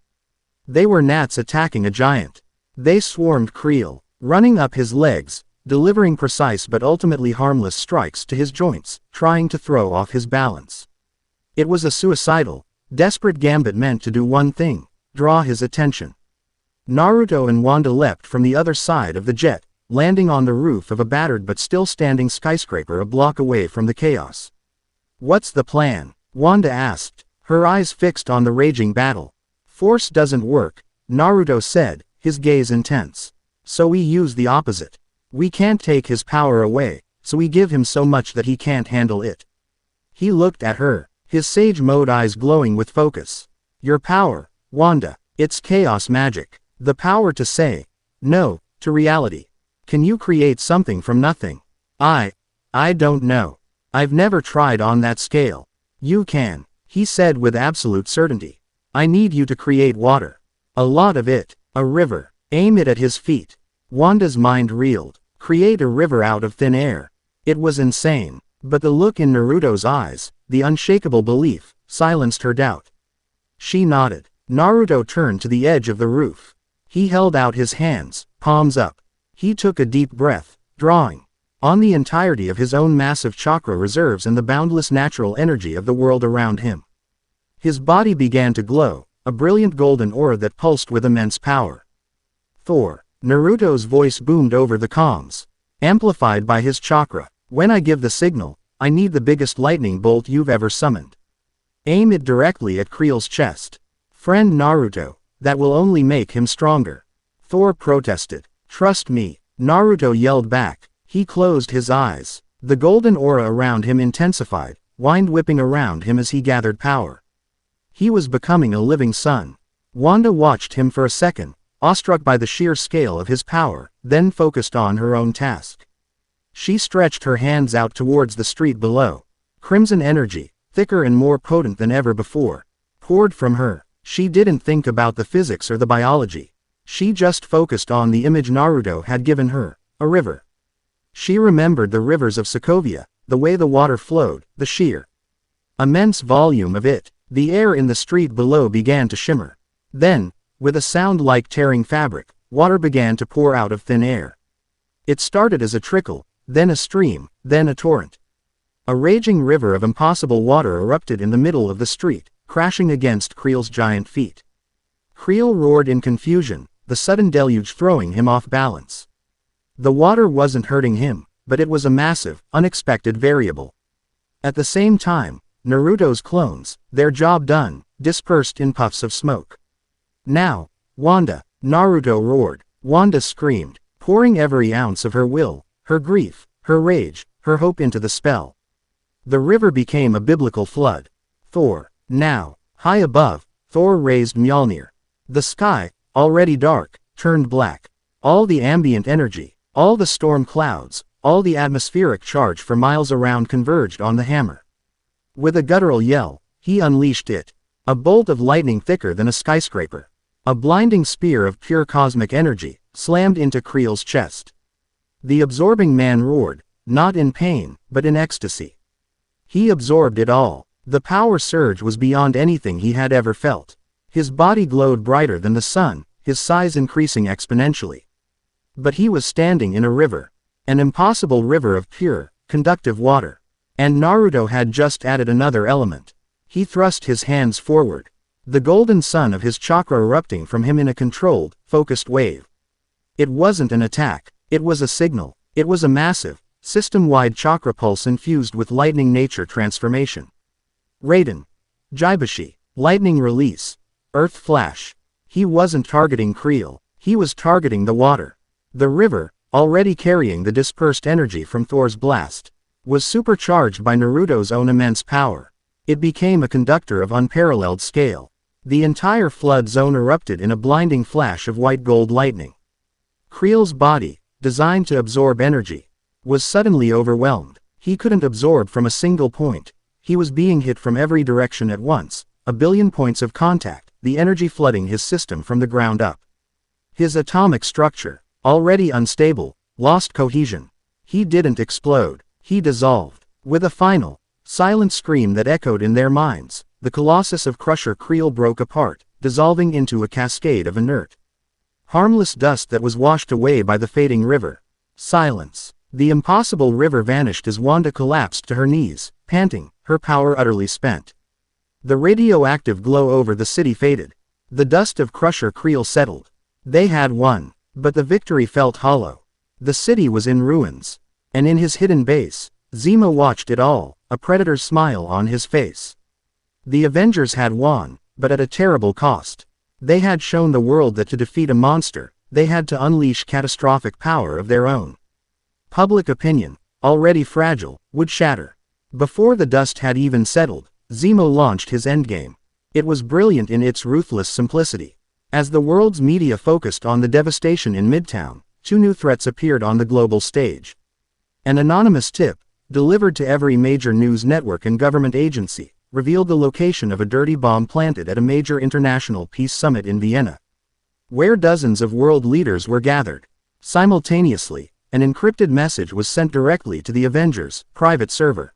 They were gnats attacking a giant. They swarmed Creel, running up his legs, delivering precise but ultimately harmless strikes to his joints, trying to throw off his balance. It was a suicidal, desperate gambit meant to do one thing: draw his attention. Naruto and Wanda leapt from the other side of the jet, landing on the roof of a battered but still standing skyscraper a block away from the chaos. "What's the plan?" Wanda asked, her eyes fixed on the raging battle. "Force doesn't work," Naruto said, his gaze intense. "So we use the opposite. We can't take his power away, so we give him so much that he can't handle it." He looked at her, his sage mode eyes glowing with focus. "Your power, Wanda, it's chaos magic. The power to say no to reality. Can you create something from nothing?" I don't know. I've never tried on that scale." "You can," he said with absolute certainty. I need you to create water. A lot of it. A river. Aim it at his feet. Wanda's mind reeled. Create a river out of thin air. It was insane. But the look in Naruto's eyes, the unshakable belief, silenced her doubt. She nodded. Naruto turned to the edge of the roof. He held out his hands, palms up. He took a deep breath, drawing on the entirety of his own massive chakra reserves and the boundless natural energy of the world around him. His body began to glow, a brilliant golden aura that pulsed with immense power. Thor. Naruto's voice boomed over the comms, amplified by his chakra. When I give the signal, I need the biggest lightning bolt you've ever summoned. Aim it directly at Kreel's chest. Friend Naruto, that will only make him stronger. Thor protested. Trust me, Naruto yelled back. He closed his eyes. The golden aura around him intensified, wind whipping around him as he gathered power. He was becoming a living sun. Wanda watched him for a second, awestruck by the sheer scale of his power, then focused on her own task. She stretched her hands out towards the street below. Crimson energy, thicker and more potent than ever before, poured from her. She didn't think about the physics or the biology. She just focused on the image Naruto had given her, a river. She remembered the rivers of Sokovia, the way the water flowed, the sheer immense volume of it. The air in the street below began to shimmer. Then, with a sound like tearing fabric, water began to pour out of thin air. It started as a trickle, then a stream, then a torrent. A raging river of impossible water erupted in the middle of the street, crashing against Kreel's giant feet. Kreel roared in confusion, the sudden deluge throwing him off balance. The water wasn't hurting him, but it was a massive, unexpected variable. At the same time, Naruto's clones, their job done, dispersed in puffs of smoke. Now, Wanda, Naruto roared. Wanda screamed, pouring every ounce of her will, her grief, her rage, her hope into the spell. The river became a biblical flood. Thor. Now, high above, Thor raised Mjolnir. The sky, already dark, turned black. All the ambient energy, all the storm clouds, all the atmospheric charge for miles around converged on the hammer. With a guttural yell, he unleashed it. A bolt of lightning thicker than a skyscraper. A blinding spear of pure cosmic energy, slammed into Kreel's chest. The absorbing man roared, not in pain, but in ecstasy. He absorbed it all. The power surge was beyond anything he had ever felt. His body glowed brighter than the sun, his size increasing exponentially. But he was standing in a river. An impossible river of pure, conductive water. And Naruto had just added another element. He thrust his hands forward. The golden sun of his chakra erupting from him in a controlled, focused wave. It wasn't an attack. It was a signal. It was a massive, system-wide chakra pulse infused with lightning nature transformation. Raiden. Jaibashi. Lightning release. Earth flash. He wasn't targeting Kreel. He was targeting the water. The river, already carrying the dispersed energy from Thor's blast, was supercharged by Naruto's own immense power. It became a conductor of unparalleled scale. The entire flood zone erupted in a blinding flash of white-gold lightning. Kreel's body, designed to absorb energy, was suddenly overwhelmed. He couldn't absorb from a single point. He was being hit from every direction at once, a billion points of contact, the energy flooding his system from the ground up. His atomic structure, already unstable, lost cohesion. He didn't explode. He dissolved. With a final, silent scream that echoed in their minds, the colossus of Crusher Kreel broke apart, dissolving into a cascade of inert, harmless dust that was washed away by the fading river. Silence. The impossible river vanished as Wanda collapsed to her knees, panting, her power utterly spent. The radioactive glow over the city faded. The dust of Crusher Kreel settled. They had won, but the victory felt hollow. The city was in ruins. And in his hidden base, Zemo watched it all, a predator's smile on his face. The Avengers had won, but at a terrible cost. They had shown the world that to defeat a monster, they had to unleash catastrophic power of their own. Public opinion, already fragile, would shatter. Before the dust had even settled, Zemo launched his endgame. It was brilliant in its ruthless simplicity. As the world's media focused on the devastation in Midtown, two new threats appeared on the global stage. An anonymous tip, delivered to every major news network and government agency, revealed the location of a dirty bomb planted at a major international peace summit in Vienna, where dozens of world leaders were gathered. Simultaneously, an encrypted message was sent directly to the Avengers' private server.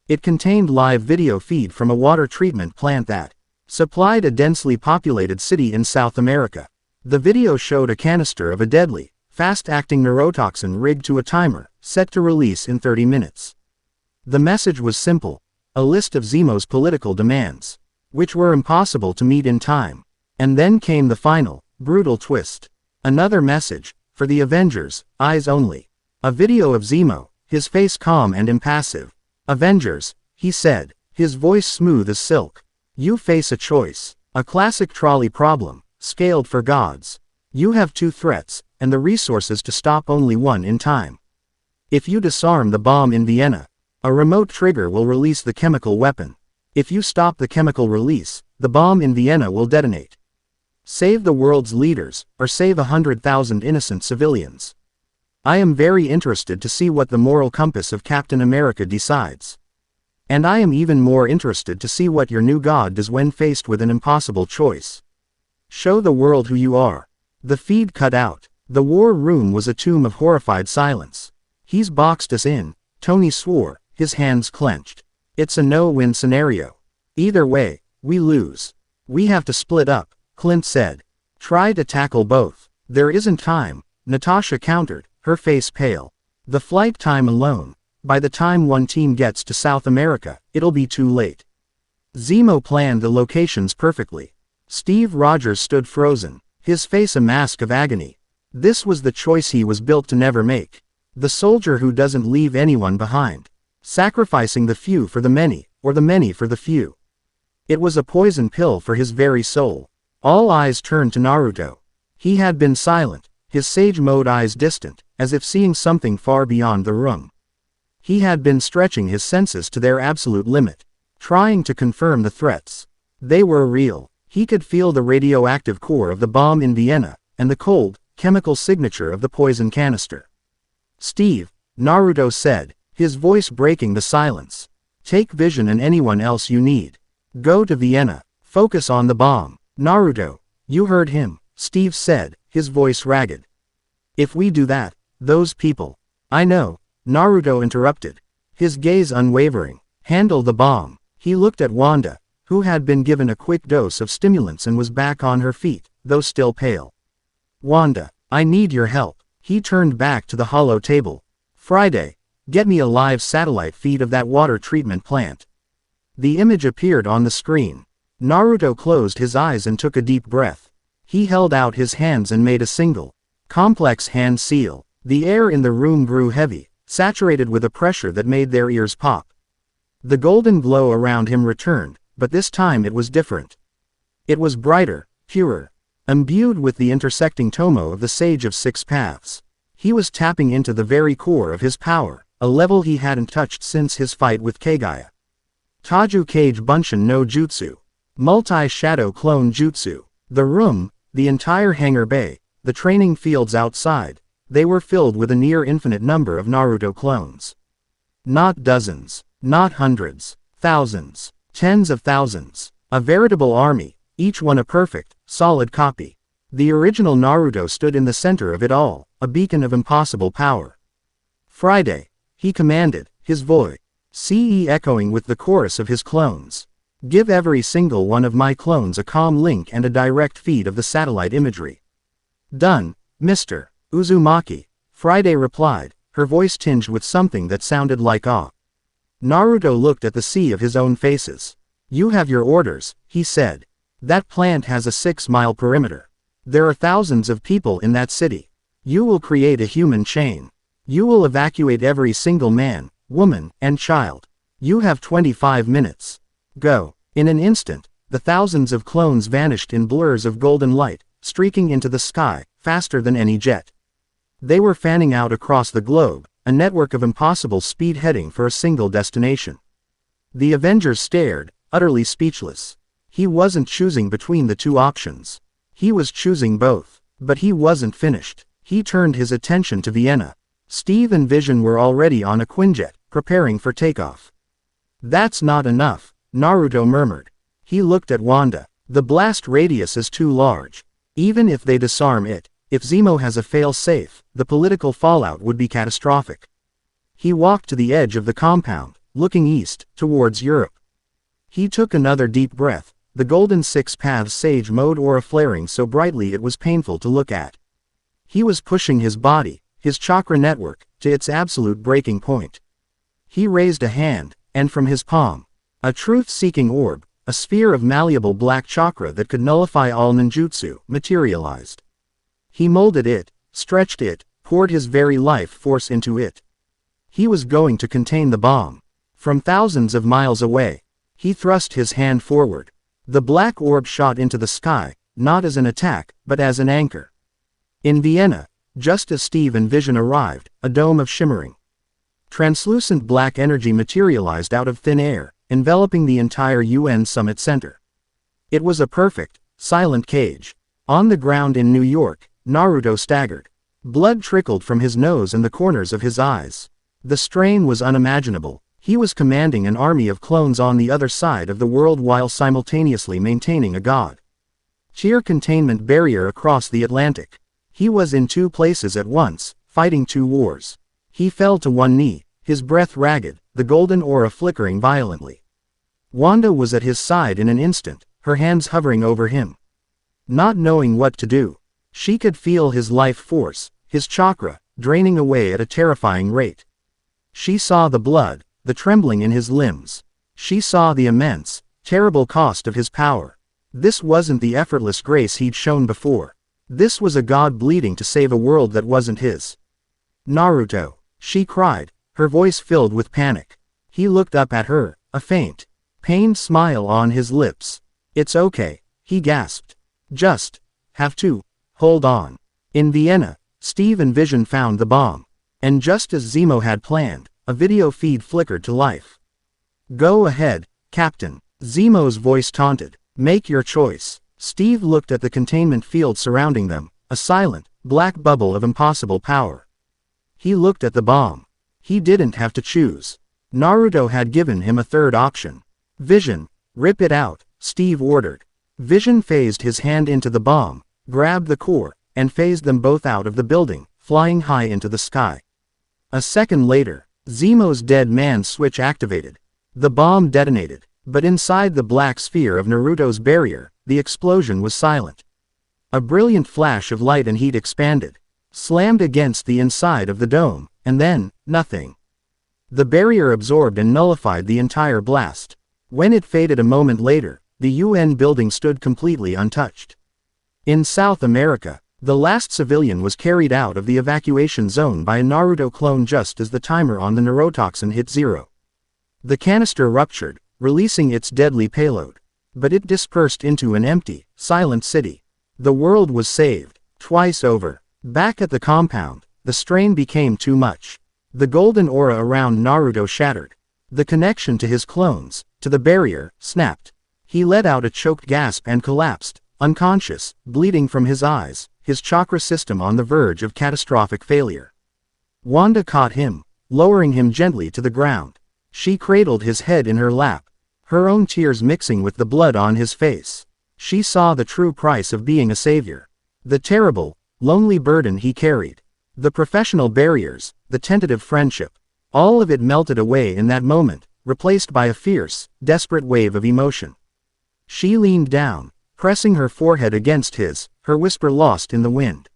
It contained live video feed from a water treatment plant that supplied a densely populated city in South America. The video showed a canister of a deadly, fast-acting neurotoxin rigged to a timer, set to release in 30 minutes. The message was simple, a list of Zemo's political demands, which were impossible to meet in time. And then came the final, brutal twist. Another message, for the Avengers, eyes only. A video of Zemo, his face calm and impassive. "Avengers," he said, his voice smooth as silk. "You face a choice. A classic trolley problem, scaled for gods. You have two threats, and the resources to stop only one in time. If you disarm the bomb in Vienna, a remote trigger will release the chemical weapon. If you stop the chemical release, the bomb in Vienna will detonate. Save the world's leaders, or save 100,000 innocent civilians. I am very interested to see what the moral compass of Captain America decides. And I am even more interested to see what your new god does when faced with an impossible choice. Show the world who you are." The feed cut out. The war room was a tomb of horrified silence. "He's boxed us in," Tony swore, his hands clenched. "It's a no-win scenario. Either way, we lose. We have to split up," Clint said. "Try to tackle both." "There isn't time," Natasha countered, her face pale. "The flight time alone. By the time one team gets to South America, it'll be too late." Zemo planned the locations perfectly. Steve Rogers stood frozen, his face a mask of agony. This was the choice he was built to never make. The soldier who doesn't leave anyone behind. Sacrificing the few for the many, or the many for the few. It was a poison pill for his very soul. All eyes turned to Naruto. He had been silent, his sage mode eyes distant, as if seeing something far beyond the room. He had been stretching his senses to their absolute limit, trying to confirm the threats. They were real. He could feel the radioactive core of the bomb in Vienna, and the cold, chemical signature of the poison canister. "Steve," Naruto said, his voice breaking the silence. "Take Vision and anyone else you need. Go to Vienna. Focus on the bomb." "Naruto, you heard him," Steve said, his voice ragged. "If we do that, those people—" "I know," Naruto interrupted, his gaze unwavering. "Handle the bomb." He looked at Wanda, who had been given a quick dose of stimulants and was back on her feet, though still pale. "Wanda, I need your help." He turned back to the hollow table. "Friday, get me a live satellite feed of that water treatment plant." The image appeared on the screen. Naruto closed his eyes and took a deep breath. He held out his hands and made a single, complex hand seal. The air in the room grew heavy, saturated with a pressure that made their ears pop. The golden glow around him returned, but this time it was different. It was brighter, purer, imbued with the intersecting tomo of the Sage of Six Paths. He was tapping into the very core of his power, a level he hadn't touched since his fight with Kagaya. Taju Kage Bunshin no Jutsu. Multi-shadow clone jutsu. The room, the entire hangar bay, the training fields outside, they were filled with a near-infinite number of Naruto clones. Not dozens, not hundreds, thousands, tens of thousands. A veritable army, each one a perfect, solid copy. The original Naruto stood in the center of it all, a beacon of impossible power. "Friday," he commanded, his voice echoing with the chorus of his clones. "Give every single one of my clones a comm link and a direct feed of the satellite imagery." "Done, Mr. Uzumaki," Friday replied, her voice tinged with something that sounded like awe. Naruto looked at the sea of his own faces. "You have your orders," he said. "That plant has a 6-mile perimeter. There are thousands of people in that city. You will create a human chain. You will evacuate every single man, woman, and child. You have 25 minutes. Go." In an instant, the thousands of clones vanished in blurs of golden light, streaking into the sky, faster than any jet. They were fanning out across the globe, a network of impossible speed heading for a single destination. The Avengers stared, utterly speechless. He wasn't choosing between the two options. He was choosing both. But he wasn't finished. He turned his attention to Vienna. Steve and Vision were already on a Quinjet, preparing for takeoff. "That's not enough," Naruto murmured. He looked at Wanda. The blast radius is too large. Even if they disarm it, if Zemo has a fail-safe, the political fallout would be catastrophic. He walked to the edge of the compound, looking east, towards Europe. He took another deep breath, the golden six-paths sage mode aura flaring so brightly it was painful to look at. He was pushing his body, his chakra network, to its absolute breaking point. He raised a hand, and from his palm, a truth-seeking orb, a sphere of malleable black chakra that could nullify all ninjutsu, materialized. He molded it, stretched it, poured his very life force into it. He was going to contain the bomb. From thousands of miles away, he thrust his hand forward. The black orb shot into the sky, not as an attack, but as an anchor. In Vienna, just as Steve and Vision arrived, a dome of shimmering, translucent black energy materialized out of thin air, enveloping the entire UN Summit Center. It was a perfect, silent cage. On the ground in New York, Naruto staggered. Blood trickled from his nose and the corners of his eyes. The strain was unimaginable. He was commanding an army of clones on the other side of the world while simultaneously maintaining a god-tier containment barrier across the Atlantic. He was in two places at once, fighting two wars. He fell to one knee, his breath ragged, the golden aura flickering violently. Wanda was at his side in an instant, her hands hovering over him. Not knowing what to do, she could feel his life force, his chakra, draining away at a terrifying rate. She saw the blood, the trembling in his limbs. She saw the immense, terrible cost of his power. This wasn't the effortless grace he'd shown before. This was a god bleeding to save a world that wasn't his. Naruto, she cried, her voice filled with panic. He looked up at her, a faint, pained smile on his lips. It's okay, he gasped. Just have to hold on. In Vienna, Steve and Vision found the bomb. And just as Zemo had planned, a video feed flickered to life. Go ahead, Captain, Zemo's voice taunted. Make your choice. Steve looked at the containment field surrounding them, a silent, black bubble of impossible power. He looked at the bomb. He didn't have to choose. Naruto had given him a third option. Vision, rip it out, Steve ordered. Vision phased his hand into the bomb, grabbed the core, and phased them both out of the building, flying high into the sky. A second later, Zemo's dead man switch activated. The bomb detonated, but inside the black sphere of Naruto's barrier, the explosion was silent. A brilliant flash of light and heat expanded, slammed against the inside of the dome, and then, nothing. The barrier absorbed and nullified the entire blast. When it faded a moment later, the UN building stood completely untouched. In South America, the last civilian was carried out of the evacuation zone by a Naruto clone just as the timer on the neurotoxin hit 0. The canister ruptured, releasing its deadly payload. But it dispersed into an empty, silent city. The world was saved, twice over. Back at the compound, the strain became too much. The golden aura around Naruto shattered. The connection to his clones, to the barrier, snapped. He let out a choked gasp and collapsed, unconscious, bleeding from his eyes, his chakra system on the verge of catastrophic failure. Wanda caught him, lowering him gently to the ground. She cradled his head in her lap, her own tears mixing with the blood on his face. She saw the true price of being a savior. The terrible, lonely burden he carried. The professional barriers, the tentative friendship. All of it melted away in that moment, replaced by a fierce, desperate wave of emotion. She leaned down, pressing her forehead against his, her whisper lost in the wind.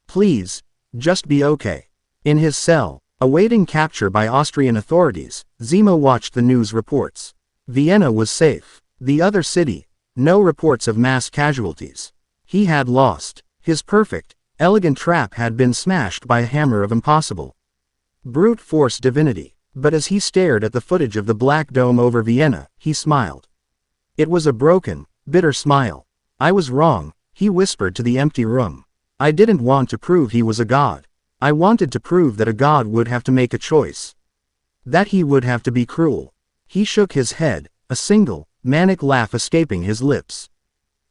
Please, just be okay. In his cell, awaiting capture by Austrian authorities, Zemo watched the news reports. Vienna was safe. The other city, no reports of mass casualties. He had lost. His perfect, elegant trap had been smashed by a hammer of impossible brute force divinity. But as he stared at the footage of the black dome over Vienna, he smiled. It was a broken, bitter smile. I was wrong, he whispered to the empty room. I didn't want to prove he was a god. I wanted to prove that a god would have to make a choice. That he would have to be cruel. He shook his head, a single, manic laugh escaping his lips.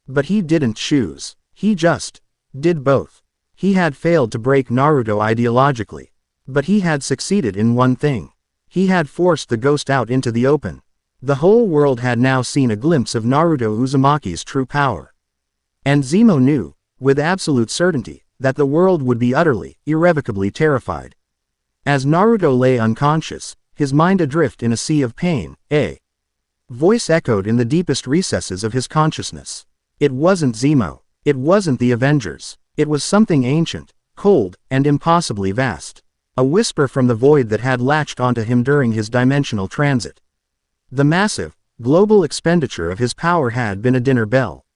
But he didn't choose. He just did both. He had failed to break Naruto ideologically. But he had succeeded in one thing. He had forced the ghost out into the open. The whole world had now seen a glimpse of Naruto Uzumaki's true power. And Zemo knew, with absolute certainty, that the world would be utterly, irrevocably terrified. As Naruto lay unconscious, his mind adrift in a sea of pain, a voice echoed in the deepest recesses of his consciousness. It wasn't Zemo. It wasn't the Avengers. It was something ancient, cold, and impossibly vast. A whisper from the void that had latched onto him during his dimensional transit. The massive, global expenditure of his power had been a dinner bell.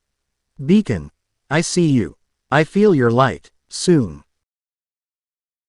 Beacon. I see you. I feel your light. Soon.